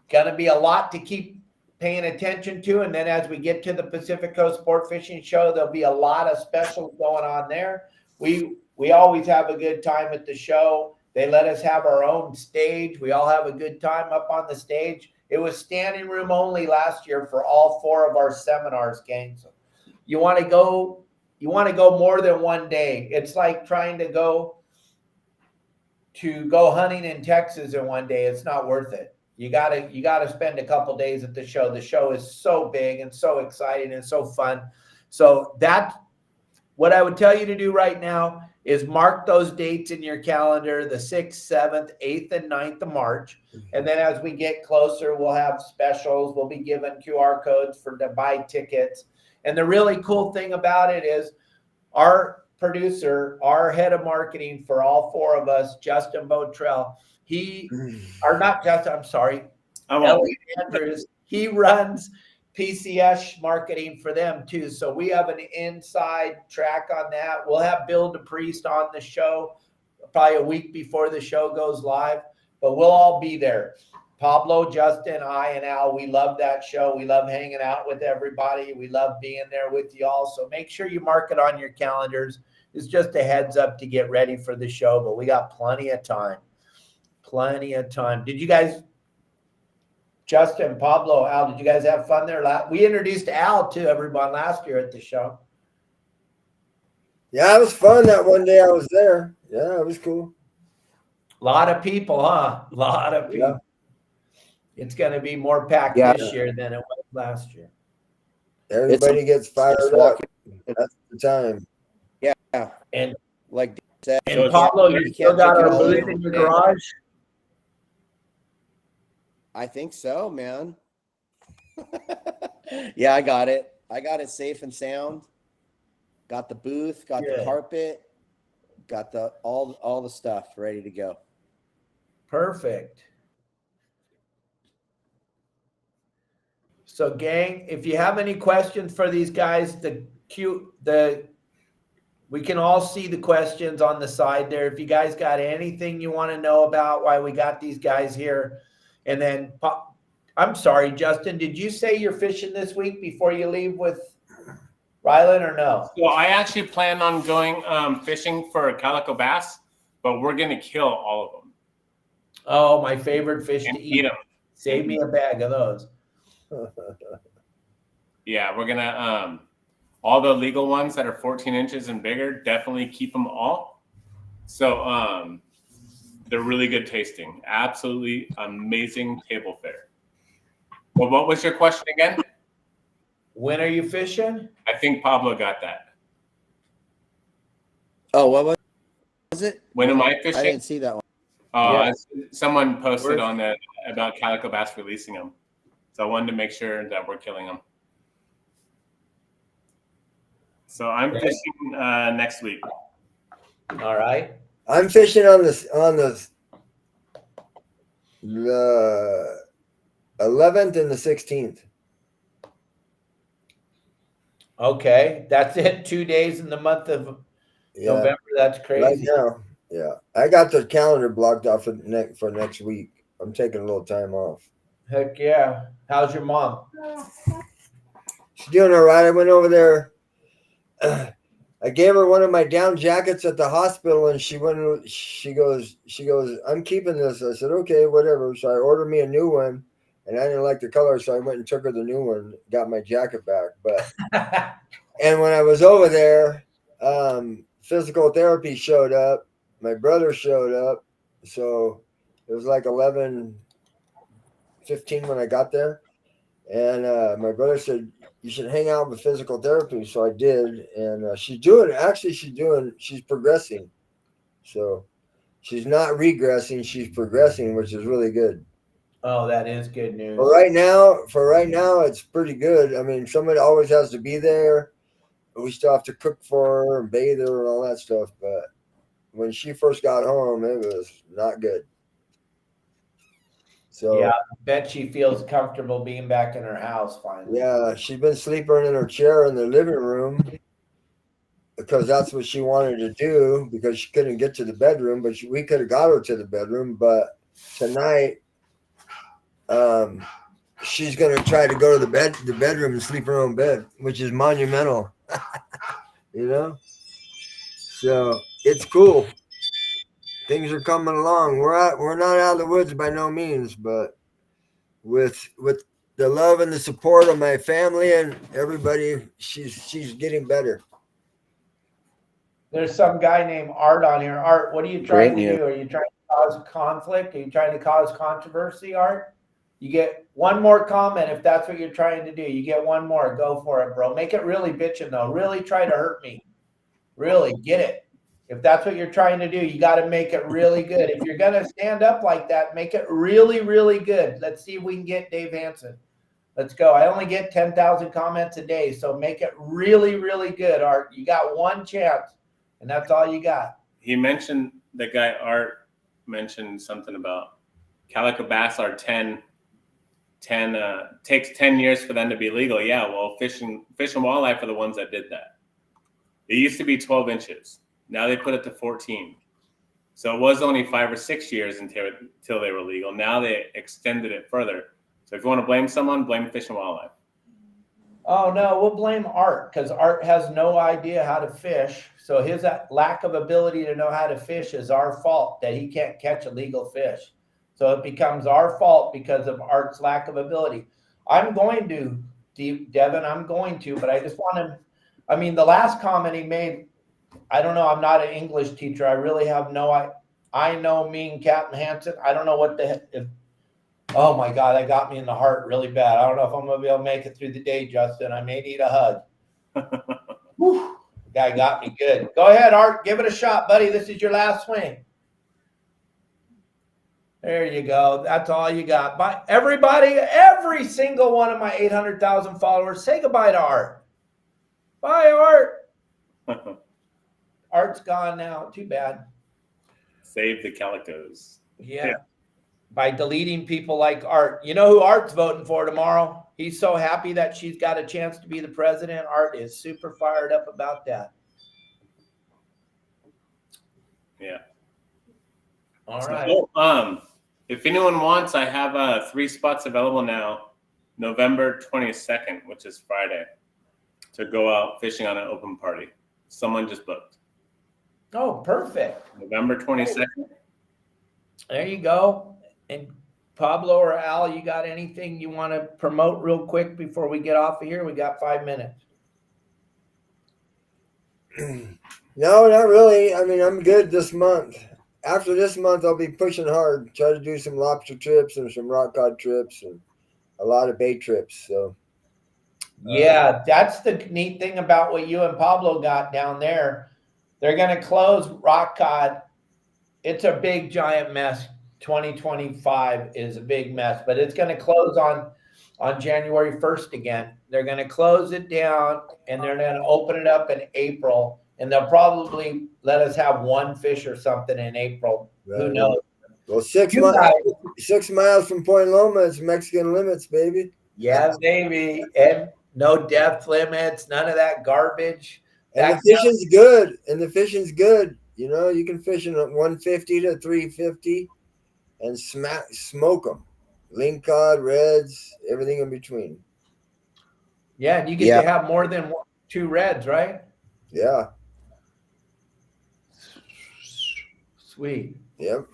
going to be a lot to keep paying attention to. And then as we get to the Pacific Coast Sport Fishing Show, there'll be a lot of specials going on there. We always have a good time at the show. They let us have our own stage. We all have a good time up on the stage. It was standing room only last year for all four of our seminars, gang. So you want to go more than one day. It's like trying to go hunting in Texas in one day. It's not worth it. You gotta spend a couple days at the show. The show is so big and so exciting and so fun. So that's what I would tell you to do right now is mark those dates in your calendar, the 6th, 7th, 8th, and 9th of March. And then as we get closer, we'll have specials. We'll be given QR codes to buy tickets. And the really cool thing about it is our producer, our head of marketing for all four of us, Justin Botrell, Elliot Andrews, he runs PCS marketing for them too. So we have an inside track on that. We'll have Bill DePriest on the show probably a week before the show goes live. but we'll all be there. Pablo, Justin, I, and Al, we love that show. We love hanging out with everybody. We love being there with y'all. So make sure you mark it on your calendars. It's just a heads up to get ready for the show, but we got plenty of time. Plenty of time. Did you guys, Justin, Pablo, Al, did you guys have fun there? We introduced Al to everyone last year at the show. Yeah, it was fun that one day I was there. Yeah, it was cool. A lot of people, huh? A lot of people. Yeah. It's going to be more packed Yeah. this year than it was last year. Everybody gets fired up. That's the time. Yeah. And Like Dave said, And Pablo, you still can't got take it our all booth in. in your garage? I think so, man. Yeah, I got it. I got it safe and sound. Got the booth, got the Good. carpet, got the all the stuff ready to go. Perfect. So, gang, if you have any questions for these guys, we can all see the questions on the side there. If you guys got anything you want to know about why we got these guys here, and then I'm sorry, Justin, did you say you're fishing this week before you leave with Rylan or no? Well, I actually plan on going fishing for calico bass, but we're going to kill all of them. Oh, my favorite fish And to eat eat. them. Save me a bag of those. Yeah, we're going to, all the legal ones that are 14 inches and bigger, definitely keep them all. So they're really good tasting. Absolutely amazing table fare. Well, what was your question again? When are you fishing? I think Pablo got that. Oh, what was it? When am I I fishing? didn't see that one. Yeah. Someone posted on that about calico bass releasing them. So I wanted to make sure that we're killing them. So I'm fishing next week. All right. I'm fishing on the 11th and the 16th. Okay. That's it. 2 days in the month of Yeah, November. That's right crazy. now. Yeah, I got the calendar blocked off for next week. I'm taking a little time off. Heck yeah. How's your mom? She's doing all right. I went over there. I gave her one of my down jackets at the hospital, and she goes, I'm keeping this. I said, okay, whatever. So I ordered me a new one, and I didn't like the color, so I went and took her the new one, got my jacket back. But and when I was over there, physical therapy showed up. My brother showed up, so it was like 11:15 when I got there, and my brother said, you should hang out with physical therapy. So I did. And she's progressing. So she's not regressing. She's progressing, which is really good. Oh, that is good news. For right now, it's pretty good. I mean, somebody always has to be there. We still have to cook for her and bathe her and all that stuff. But when she first got home, it was not good. So yeah, I bet she feels comfortable being back in her house finally. yeah, she's been sleeping in her chair in the living room because that's what she wanted to do because she couldn't get to the bedroom, but we could have got her to the bedroom. But tonight, she's going to try to go to the bedroom and sleep in her own bed, which is monumental, you know? So it's cool. Things are coming along. We're not out of the woods by no means, but with the love and the support of my family and everybody, she's getting better. There's some guy named Art on here. Art, what are you trying Great to do? Are you trying to cause conflict? Are you trying to cause controversy, Art? You get one more comment if that's what you're trying to do. You get one more. Go for it, bro. Make it really bitching, though. Really try to hurt me. Really, get it. If that's what you're trying to do, you got to make it really good. If you're going to stand up like that, make it really, really good. Let's see if we can get Dave Hansen. Let's go. I only get 10,000 comments a day, so make it really, really good, Art. You got one chance, and that's all you got. He mentioned, the guy Art mentioned something about calico bass are 10 takes 10 years for them to be legal. Yeah, well, Fish and Wildlife are the ones that did that. It used to be 12 inches. Now they put it to 14. So it was only 5 or 6 years until they were legal. Now they extended it further. So if you want to blame someone, blame Fish and Wildlife. Oh no, we'll blame Art because Art has no idea how to fish. So his lack of ability to know how to fish is our fault that he can't catch a legal fish. So it becomes our fault because of Art's lack of ability. I'm going to, Devin, but I just want to, I mean, the last comment he made, I don't know, I'm not an English teacher. I really have I know me and Captain Hansen, I don't know what the heck, oh my God, that got me in the heart really bad. I don't know if I'm going to be able to make it through the day, Justin. I may need a hug. Whew, the guy got me good. Go ahead, Art. Give it a shot, buddy. This is your last swing. There you go. That's all you got. Bye. Everybody, every single one of my 800,000 followers, say goodbye to Art. Bye, Art. Art's gone now. Too bad. Save the calicos. Yeah. By deleting people like Art. You know who Art's voting for tomorrow? He's so happy that she's got a chance to be the president. Art is super fired up about that. Yeah. All right. So, if anyone wants, I have 3 spots available now, November 22nd, which is Friday, to go out fishing on an open party. Someone just booked. Oh, perfect. November 22nd. There you go. And Pablo or Al, you got anything you want to promote real quick before we get off of here? We got 5 minutes. No, not really. I mean, I'm good this month. After this month, I'll be pushing hard. Try to do some lobster trips and some rock cod trips and a lot of bait trips. So, Yeah, that's the neat thing about what you and Pablo got down there. They're going to close rock cod. It's a big, giant mess. 2025 is a big mess, but it's going to close on January 1st again. They're going to close it down and they're going to open it up in April, and they'll probably let us have 1 fish or something in April. right. Who knows? Well, 6 miles from Point Loma, it's Mexican limits, baby. Yeah, baby. And no depth limits, none of that garbage. And the fishing's good. You know, you can fish in 150 to 350 and smoke them. Lingcod, reds, everything in between. Yeah, and you get to have more than 2 reds, right? Yeah. Sweet. Yep.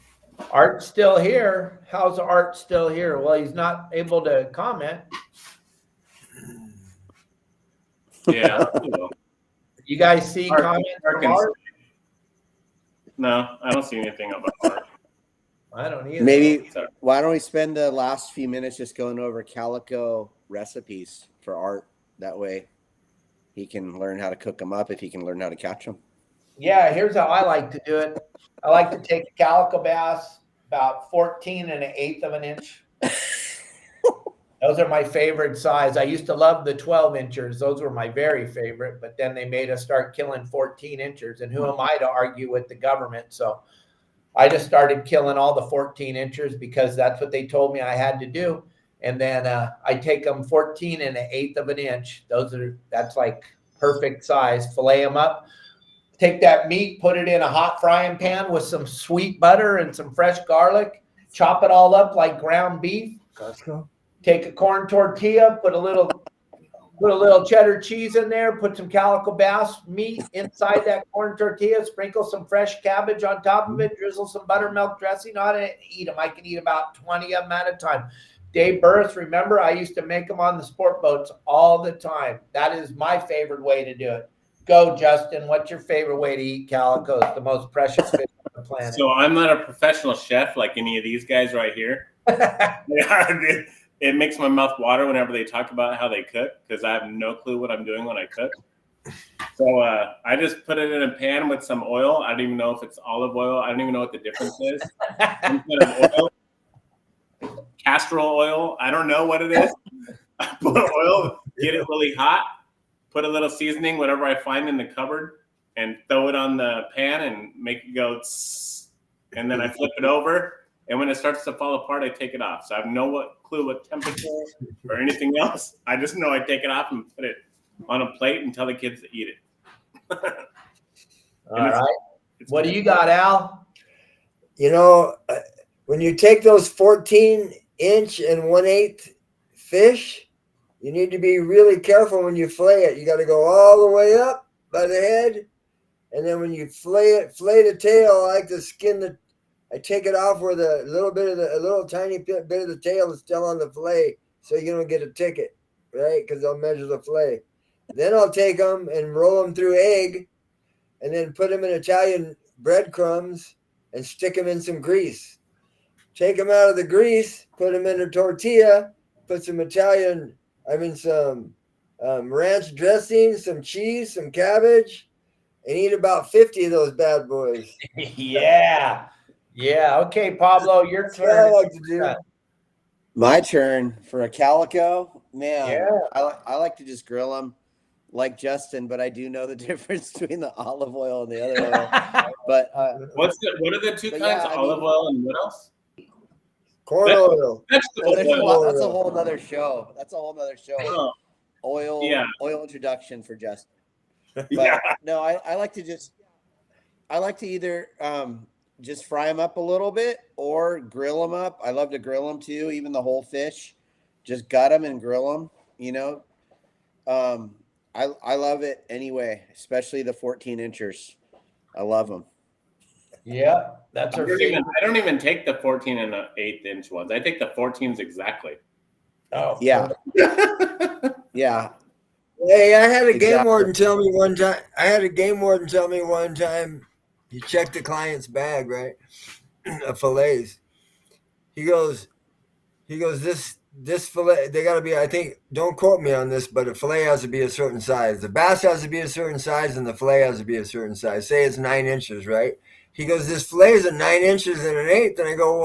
Art's still here. How's Art still here? Well, he's not able to comment. Yeah. You guys see comments from Art? No, I don't see anything about Art. I don't either. Maybe why don't we spend the last few minutes just going over calico recipes for Art? That way he can learn how to cook them up if he can learn how to catch them. Yeah, here's how I like to do it. I like to take a calico bass, about 14 1/8 of an inch. Those are my favorite size. I used to love the 12 inchers. Those were my very favorite, but then they made us start killing 14 inchers. And who am I to argue with the government? So I just started killing all the 14 inchers because that's what they told me I had to do. And then I take them 14 1/8 of an inch. That's like perfect size. Fillet them up. Take that meat, put it in a hot frying pan with some sweet butter and some fresh garlic. Chop it all up like ground beef. Take a corn tortilla, put a little cheddar cheese in there, put some calico bass meat inside that corn tortilla, sprinkle some fresh cabbage on top of it, drizzle some buttermilk dressing on it, and eat them. I can eat about 20 of them at a time. Dave Burris, remember, I used to make them on the sport boats all the time. That is my favorite way to do it. Go, Justin. What's your favorite way to eat calicos, the most precious fish on the planet? So I'm not a professional chef like any of these guys right here. It makes my mouth water whenever they talk about how they cook because I have no clue what I'm doing when I cook. So I just put it in a pan with some oil. I don't even know if it's olive oil. I don't even know what the difference is. Instead of oil, castor oil. I don't know what it is. I put oil, get it really hot, put a little seasoning, whatever I find in the cupboard, and throw it on the pan and make it go tss, and then I flip it over. And when it starts to fall apart, I take it off. So I have no clue what temperature or anything else. I just know I take it off and put it on a plate and tell the kids to eat it. All right. What do you got, Al? you know, when you take those 14-inch and 1/8 fish, you need to be really careful when you fillet it. You got to go all the way up by the head, and then when you fillet the tail, I like to I take it off where a little tiny bit of the tail is still on the fillet, so you don't get a ticket, right? Because they'll measure the fillet. Then I'll take them and roll them through egg, and then put them in Italian breadcrumbs and stick them in some grease. Take them out of the grease, put them in a tortilla, put some some ranch dressing, some cheese, some cabbage, and eat about 50 of those bad boys. Yeah. Yeah. Okay, Pablo, your That's what I turn. like to do. My turn for a calico. Man, Yeah. I like to just grill them like Justin, but I do know the difference between the olive oil and the other oil. But What are the two But kinds? yeah, I Olive mean- oil and what else? Corn That- oil. Vegetable that's oil. a whole nother show. That's a whole nother show. Oh, Yeah. Oil introduction for Justin. But yeah. no, I like to either just fry them up a little bit or grill them up. I love to grill them too, even the whole fish. Just gut them and grill them. You know, I love it anyway, especially the 14 inchers. I love them. Yeah. That's her favorite. I don't even take the 14 and the 1/8 inch ones. I take the 14s exactly. Oh, Yeah, yeah. Hey, I had a game Exactly. warden tell me one time. He checked the client's bag, right? Of fillets. He goes, this fillet, they got to be, I think, don't quote me on this, but a fillet has to be a certain size. The bass has to be a certain size and the fillet has to be a certain size. Say it's 9 inches, right? He goes, this fillet is 9 inches and 1/8. And I go,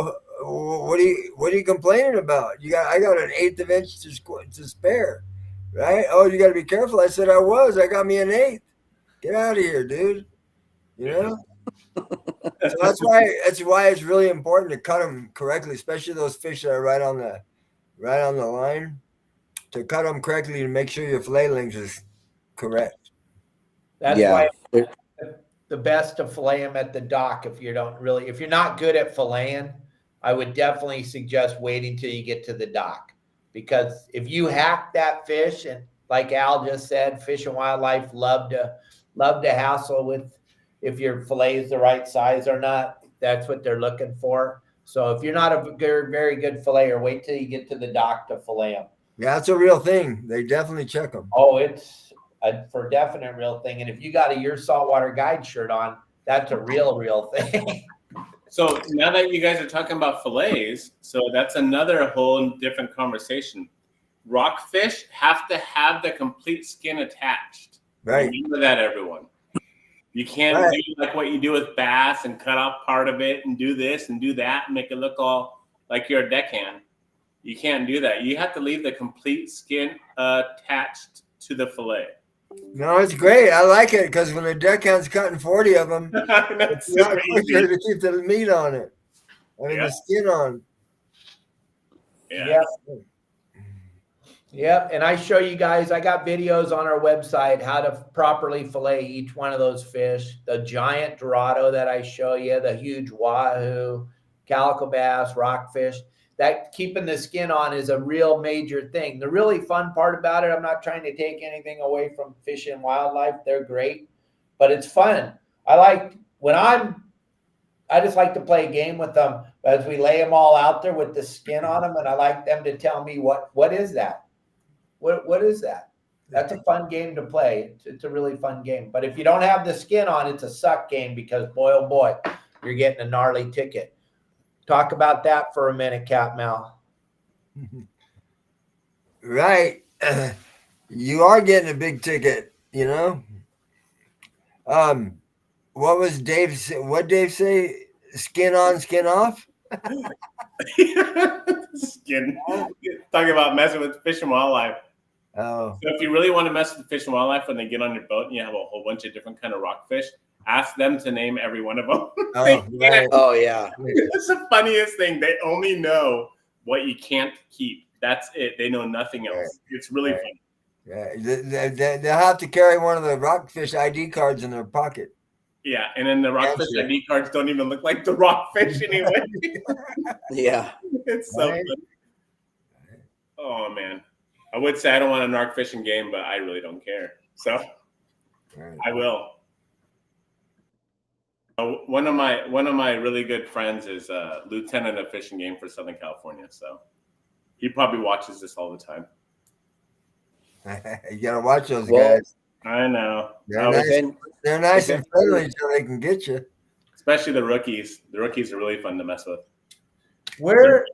well, what are you complaining about? I got an 1/8 of inch to spare, right? Oh, you got to be careful. I said, I got me an 1/8. Get out of here, dude. You know? So that's why it's really important to cut them correctly, especially those fish that are right on the line. To cut them correctly to make sure your fillet length is correct. that's Yeah. why it's the best to fillet them at the dock. If you're not good at filleting, I would definitely suggest waiting till you get to the dock, because if you hack that fish, and like Al just said, Fish and Wildlife love to hassle with if your fillet is the right size or not. That's what they're looking for. So if you're not a very good filleter, wait till you get to the dock to fillet them. Yeah, that's a real thing. They definitely check them. Oh, it's for definite real thing. And if you got a Your Saltwater Guide shirt on, that's a real thing. So now that you guys are talking about fillets, so that's another whole different conversation. Rockfish have to have the complete skin attached. Right. Remember that, everyone. You can't Right. do like what you do with bass and cut off part of it and do this and do that and make it look all like you're a deckhand. You can't do that. You have to leave the complete skin attached to the fillet. No, it's great. I like it because when a deckhand's cutting 40 of them, That's it's not super quicker easy. to keep the meat on it. I mean, Yeah. the skin on. Yeah. Yep. And I show you guys, I got videos on our website how to properly fillet each one of those fish. The giant dorado that I show you, the huge wahoo, calico bass, rockfish. That keeping the skin on is a real major thing. The really fun part about it, I'm not trying to take anything away from Fish and Wildlife. They're great, but it's fun. I just like to play a game with them as we lay them all out there with the skin on them. And I like them to tell me what is that? What is that? That's a fun game to play. It's a really fun game. But if you don't have the skin on, it's a suck game because boy, oh boy, you're getting a gnarly ticket. Talk about that for a minute, Cap Mal. Right. You are getting a big ticket, you know? What was what Dave say? Skin on, skin off? Skin. Talking about messing with Fish and Wildlife. Oh. So if you really want to mess with Fish and Wildlife when they get on your boat and you have a whole bunch of different kind of rockfish, ask them to name every one of them. Oh, right. Oh yeah. It's the funniest thing. They only know what you can't keep. That's it. They know nothing else. Right. It's really Right. funny. Yeah, they'll have to carry one of the rockfish ID cards in their pocket. Yeah, and then the rockfish Gotcha. ID cards don't even look like the rockfish anyway. Yeah. It's so Right. funny. Oh man, I would say I don't want a narc fishing game, but I really don't care. So Right. I will. One of my really good friends is lieutenant of fishing game for Southern California, so he probably watches this all the time. You gotta watch those Well, guys. I know. They're nice. And They're nice if and friendly until they can get you. Especially the rookies. The rookies are really fun to mess with. Where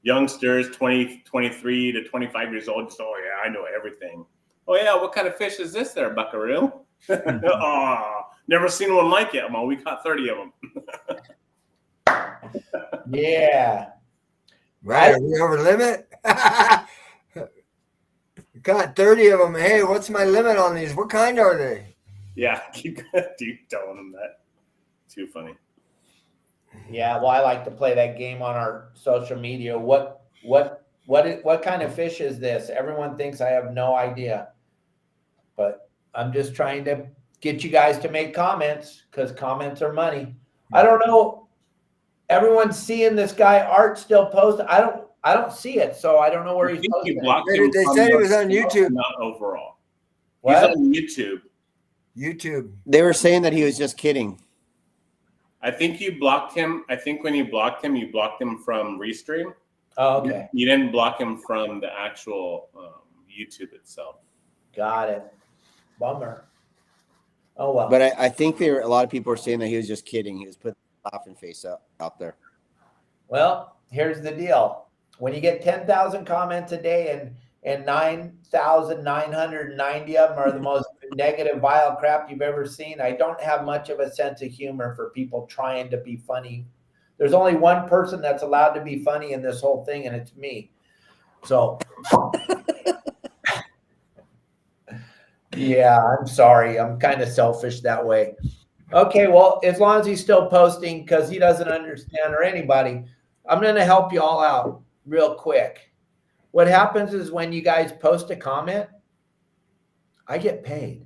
Youngsters, 20, 23 to 25 years old, just, oh, yeah, I know everything. Oh, yeah, what kind of fish is this there, buckaroo? Oh, never seen one like it. Well, we caught 30 of them. yeah. Right? Are we over limit? Got 30 of them. Hey, what's my limit on these? What kind are they? Yeah, keep telling them that. Too funny. Yeah, well, I like to play that game on our social media. What kind of fish is this? Everyone thinks I have no idea, but I'm just trying to get you guys to make comments because comments are money. I don't know. Everyone's seeing this guy Art still post. I don't see it, so I don't know where I he's think posting you it. blocked They him said from it the was on show, YouTube. not overall. What? He's on YouTube. YouTube. they were saying that he was just kidding. I think you blocked him. I think when you blocked him from Restream. Oh, okay. You didn't block him from the actual YouTube itself. Got it. Bummer. Oh, well. But I think a lot of people were saying that he was just kidding. He was putting a laughing face out there. Well, here's the deal. When you get 10,000 comments a day and 9,990 of them are the most negative, vile crap you've ever seen, I don't have much of a sense of humor for people trying to be funny. There's only one person that's allowed to be funny in this whole thing, and it's me. So, yeah, I'm sorry. I'm kind of selfish that way. Okay, well, as long as he's still posting because he doesn't understand or anybody, I'm going to help you all out real quick. What happens is when you guys post a comment, I get paid.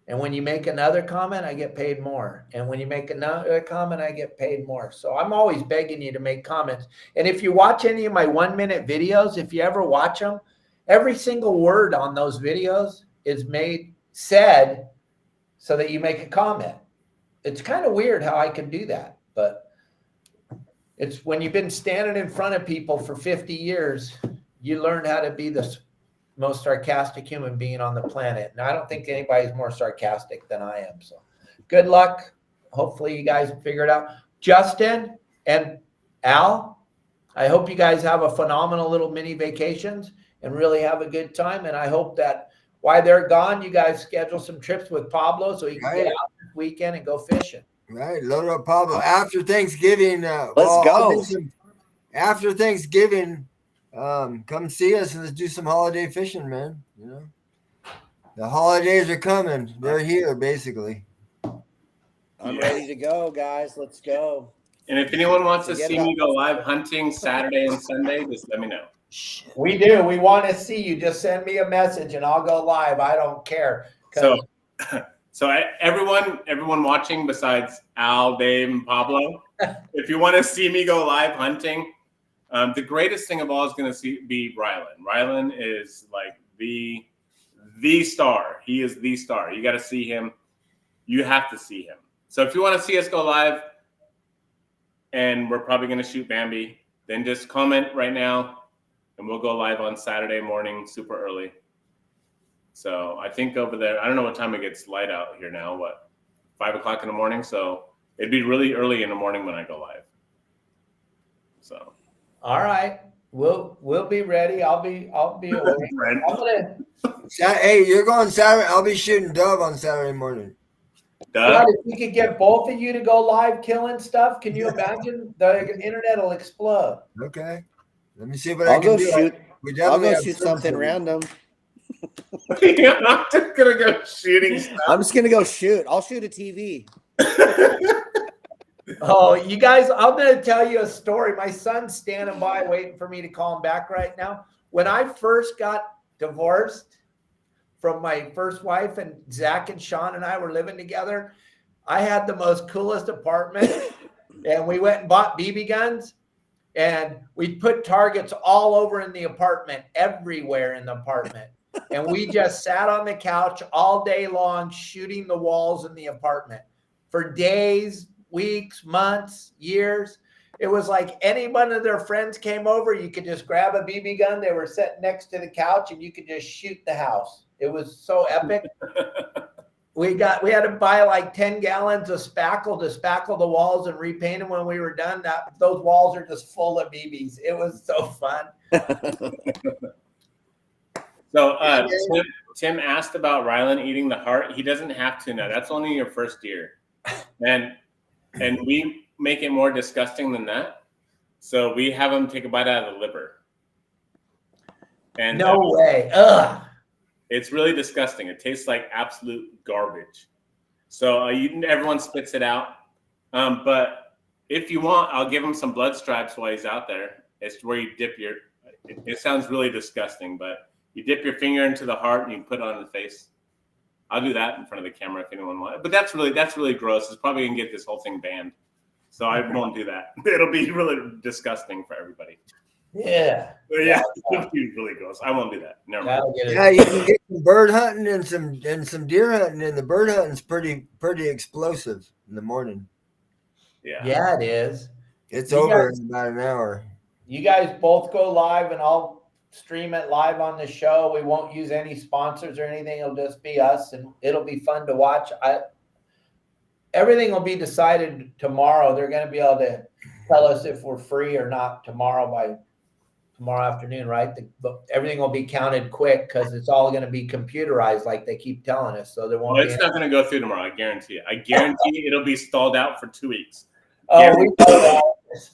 And when you make another comment, I get paid more. And when you make another comment, I get paid more. So I'm always begging you to make comments. And if you watch any of my 1-minute videos, if you ever watch them, every single word on those videos is said so that you make a comment. It's kind of weird how I can do that, but it's when you've been standing in front of people for 50 years, you learn how to be the most sarcastic human being on the planet. And I don't think anybody's more sarcastic than I am. So good luck. Hopefully you guys figure it out. Justin and Al, I hope you guys have a phenomenal little mini vacations and really have a good time. And I hope that while they're gone, you guys schedule some trips with Pablo so he can get out this weekend and go fishing. Right. Load up Pablo. After Thanksgiving. Let's go. After Thanksgiving, come see us and let's do some holiday fishing, man. You know, the holidays are coming. They're here, basically. I'm ready to go, guys. Let's go. And if anyone wants to Forget see about- me go live hunting Saturday and Sunday, just let me know. We do. We want to see you. Just send me a message and I'll go live. I don't care. So everyone watching besides Al, Dave, and Pablo, if you want to see me go live hunting, the greatest thing of all is going to be Rylan. Rylan is like the star. He is the star. You got to see him. You have to see him. So if you want to see us go live, and we're probably going to shoot Bambi, then just comment right now, and we'll go live on Saturday morning, super early. So I think over there, I don't know what time it gets light out here now. What, 5 o'clock in the morning? So it'd be really early in the morning when I go live. So. All right. We'll be ready. I'll be awake. Hey, you're going Saturday. I'll be shooting dove on Saturday morning. God, if we could get both of you to go live killing stuff, can you imagine? The internet will explode. Okay. Let me see what I I'll can go do. shoot. We I'll definitely go have shoot service something for you. random. I'm just gonna go shooting stuff. I'm just gonna go shoot. I'll shoot a TV. Oh, you guys, I'm going to tell you a story. My son's standing by waiting for me to call him back right now. When I first got divorced from my first wife and Zach and Sean and I were living together, I had the most coolest apartment, and we went and bought BB guns, and we put targets all over in the apartment, everywhere in the apartment. And we just sat on the couch all day long shooting the walls in the apartment for days, weeks, months, years. It was like any one of their friends came over, you could just grab a BB gun. They were sitting next to the couch and you could just shoot the house. It was so epic. We had to buy like 10 gallons of spackle to spackle the walls and repaint them when we were done. Those walls are just full of BBs. It was so fun. So Tim asked about Rylan eating the heart. He doesn't have to now. That's only your first year. And we make it more disgusting than that. So we have him take a bite out of the liver. And no way. Ugh. It's really disgusting. It tastes like absolute garbage. So everyone spits it out. But if you want, I'll give him some blood stripes while he's out there. It's where you dip your, it sounds really disgusting, but you dip your finger into the heart and you put it on the face. I'll do that in front of the camera if anyone wants. But that's really gross. It's probably going to get this whole thing banned. So I won't do that. It'll be really disgusting for everybody. Yeah. But yeah, it'll be really gross. I won't do that. Never mind. Yeah, you can get some bird hunting and some deer hunting, and the bird hunting's pretty explosive in the morning. Yeah, it is. It's over in about an hour. You guys both go live, and I'll stream it live on the show. We won't use any sponsors or anything. It'll just be us, and it'll be fun to watch. Everything will be decided tomorrow. They're going to be able to tell us if we're free or not tomorrow afternoon, right? Everything will be counted quick because it's all going to be computerized, like they keep telling us. So there won't. Well, it's not going to go through tomorrow. I guarantee it. I guarantee it'll be stalled out for 2 weeks. Oh, we know that.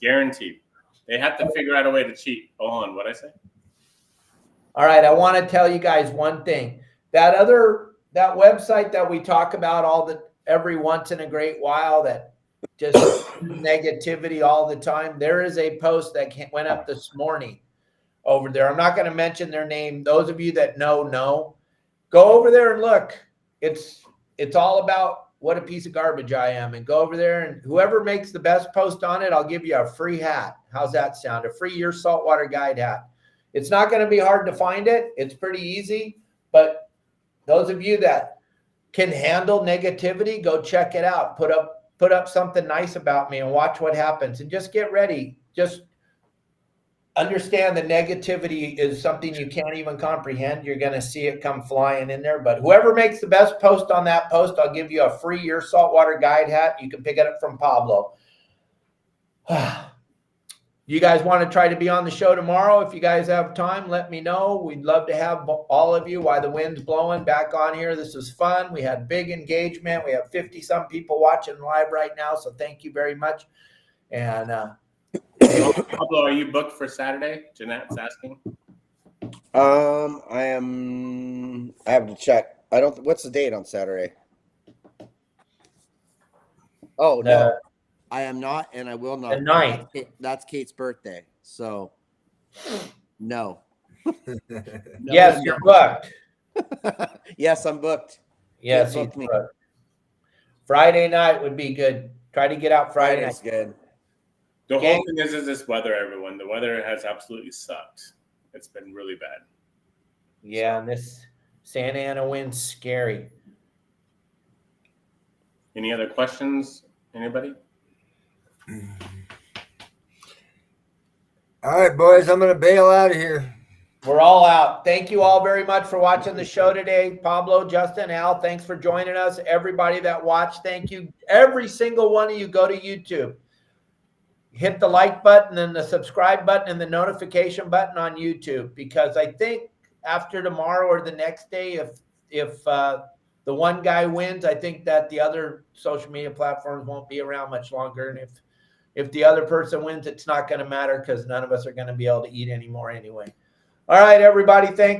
Guaranteed. They have to figure out a way to cheat. Hold on, what'd I say? All right, I want to tell you guys one thing. That website that we talk about every once in a great while that just negativity all the time. There is a post that went up this morning over there. I'm not going to mention their name. Those of you that know. Go over there and look. It's all about what a piece of garbage I am. And go over there, and whoever makes the best post on it, I'll give you a free hat. How's that sound? A free Your Saltwater Guide hat. It's not going to be hard to find it. It's pretty easy. But those of you that can handle negativity, go check it out. Put up something nice about me and watch what happens. And just get ready. Just understand the negativity is something you can't even comprehend. You're going to see it come flying in there. But whoever makes the best post on that post, I'll give you a free Your Saltwater Guide hat. You can pick it up from Pablo. You guys want to try to be on the show tomorrow? If you guys have time, let me know. We'd love to have all of you while the wind's blowing back on here. This was fun. We had big engagement. We have 50-some people watching live right now, so thank you very much. And Pablo, are you booked for Saturday? Jeanette's asking. I have to check. What's the date on Saturday? Oh, no. I am not, and I will not. The 9th. That's Kate's birthday, so no. Yes, you're booked. Yes, I'm booked. Yes, he's booked. Friday night would be good. Try to get out Friday night. Good. The whole thing is this weather, everyone. The weather has absolutely sucked. It's been really bad. Yeah, and this Santa Ana wind's scary. Any other questions? Anybody? All right, boys, I'm going to bail out of here. We're all out. Thank you all very much for watching the show today. Pablo, Justin, Al, thanks for joining us. Everybody that watched, thank you. Every single one of you, go to YouTube. Hit the like button and the subscribe button and the notification button on YouTube, because I think after tomorrow or the next day, if the one guy wins, I think that the other social media platforms won't be around much longer. And if the other person wins, it's not going to matter because none of us are going to be able to eat anymore anyway. All right, everybody. Thanks.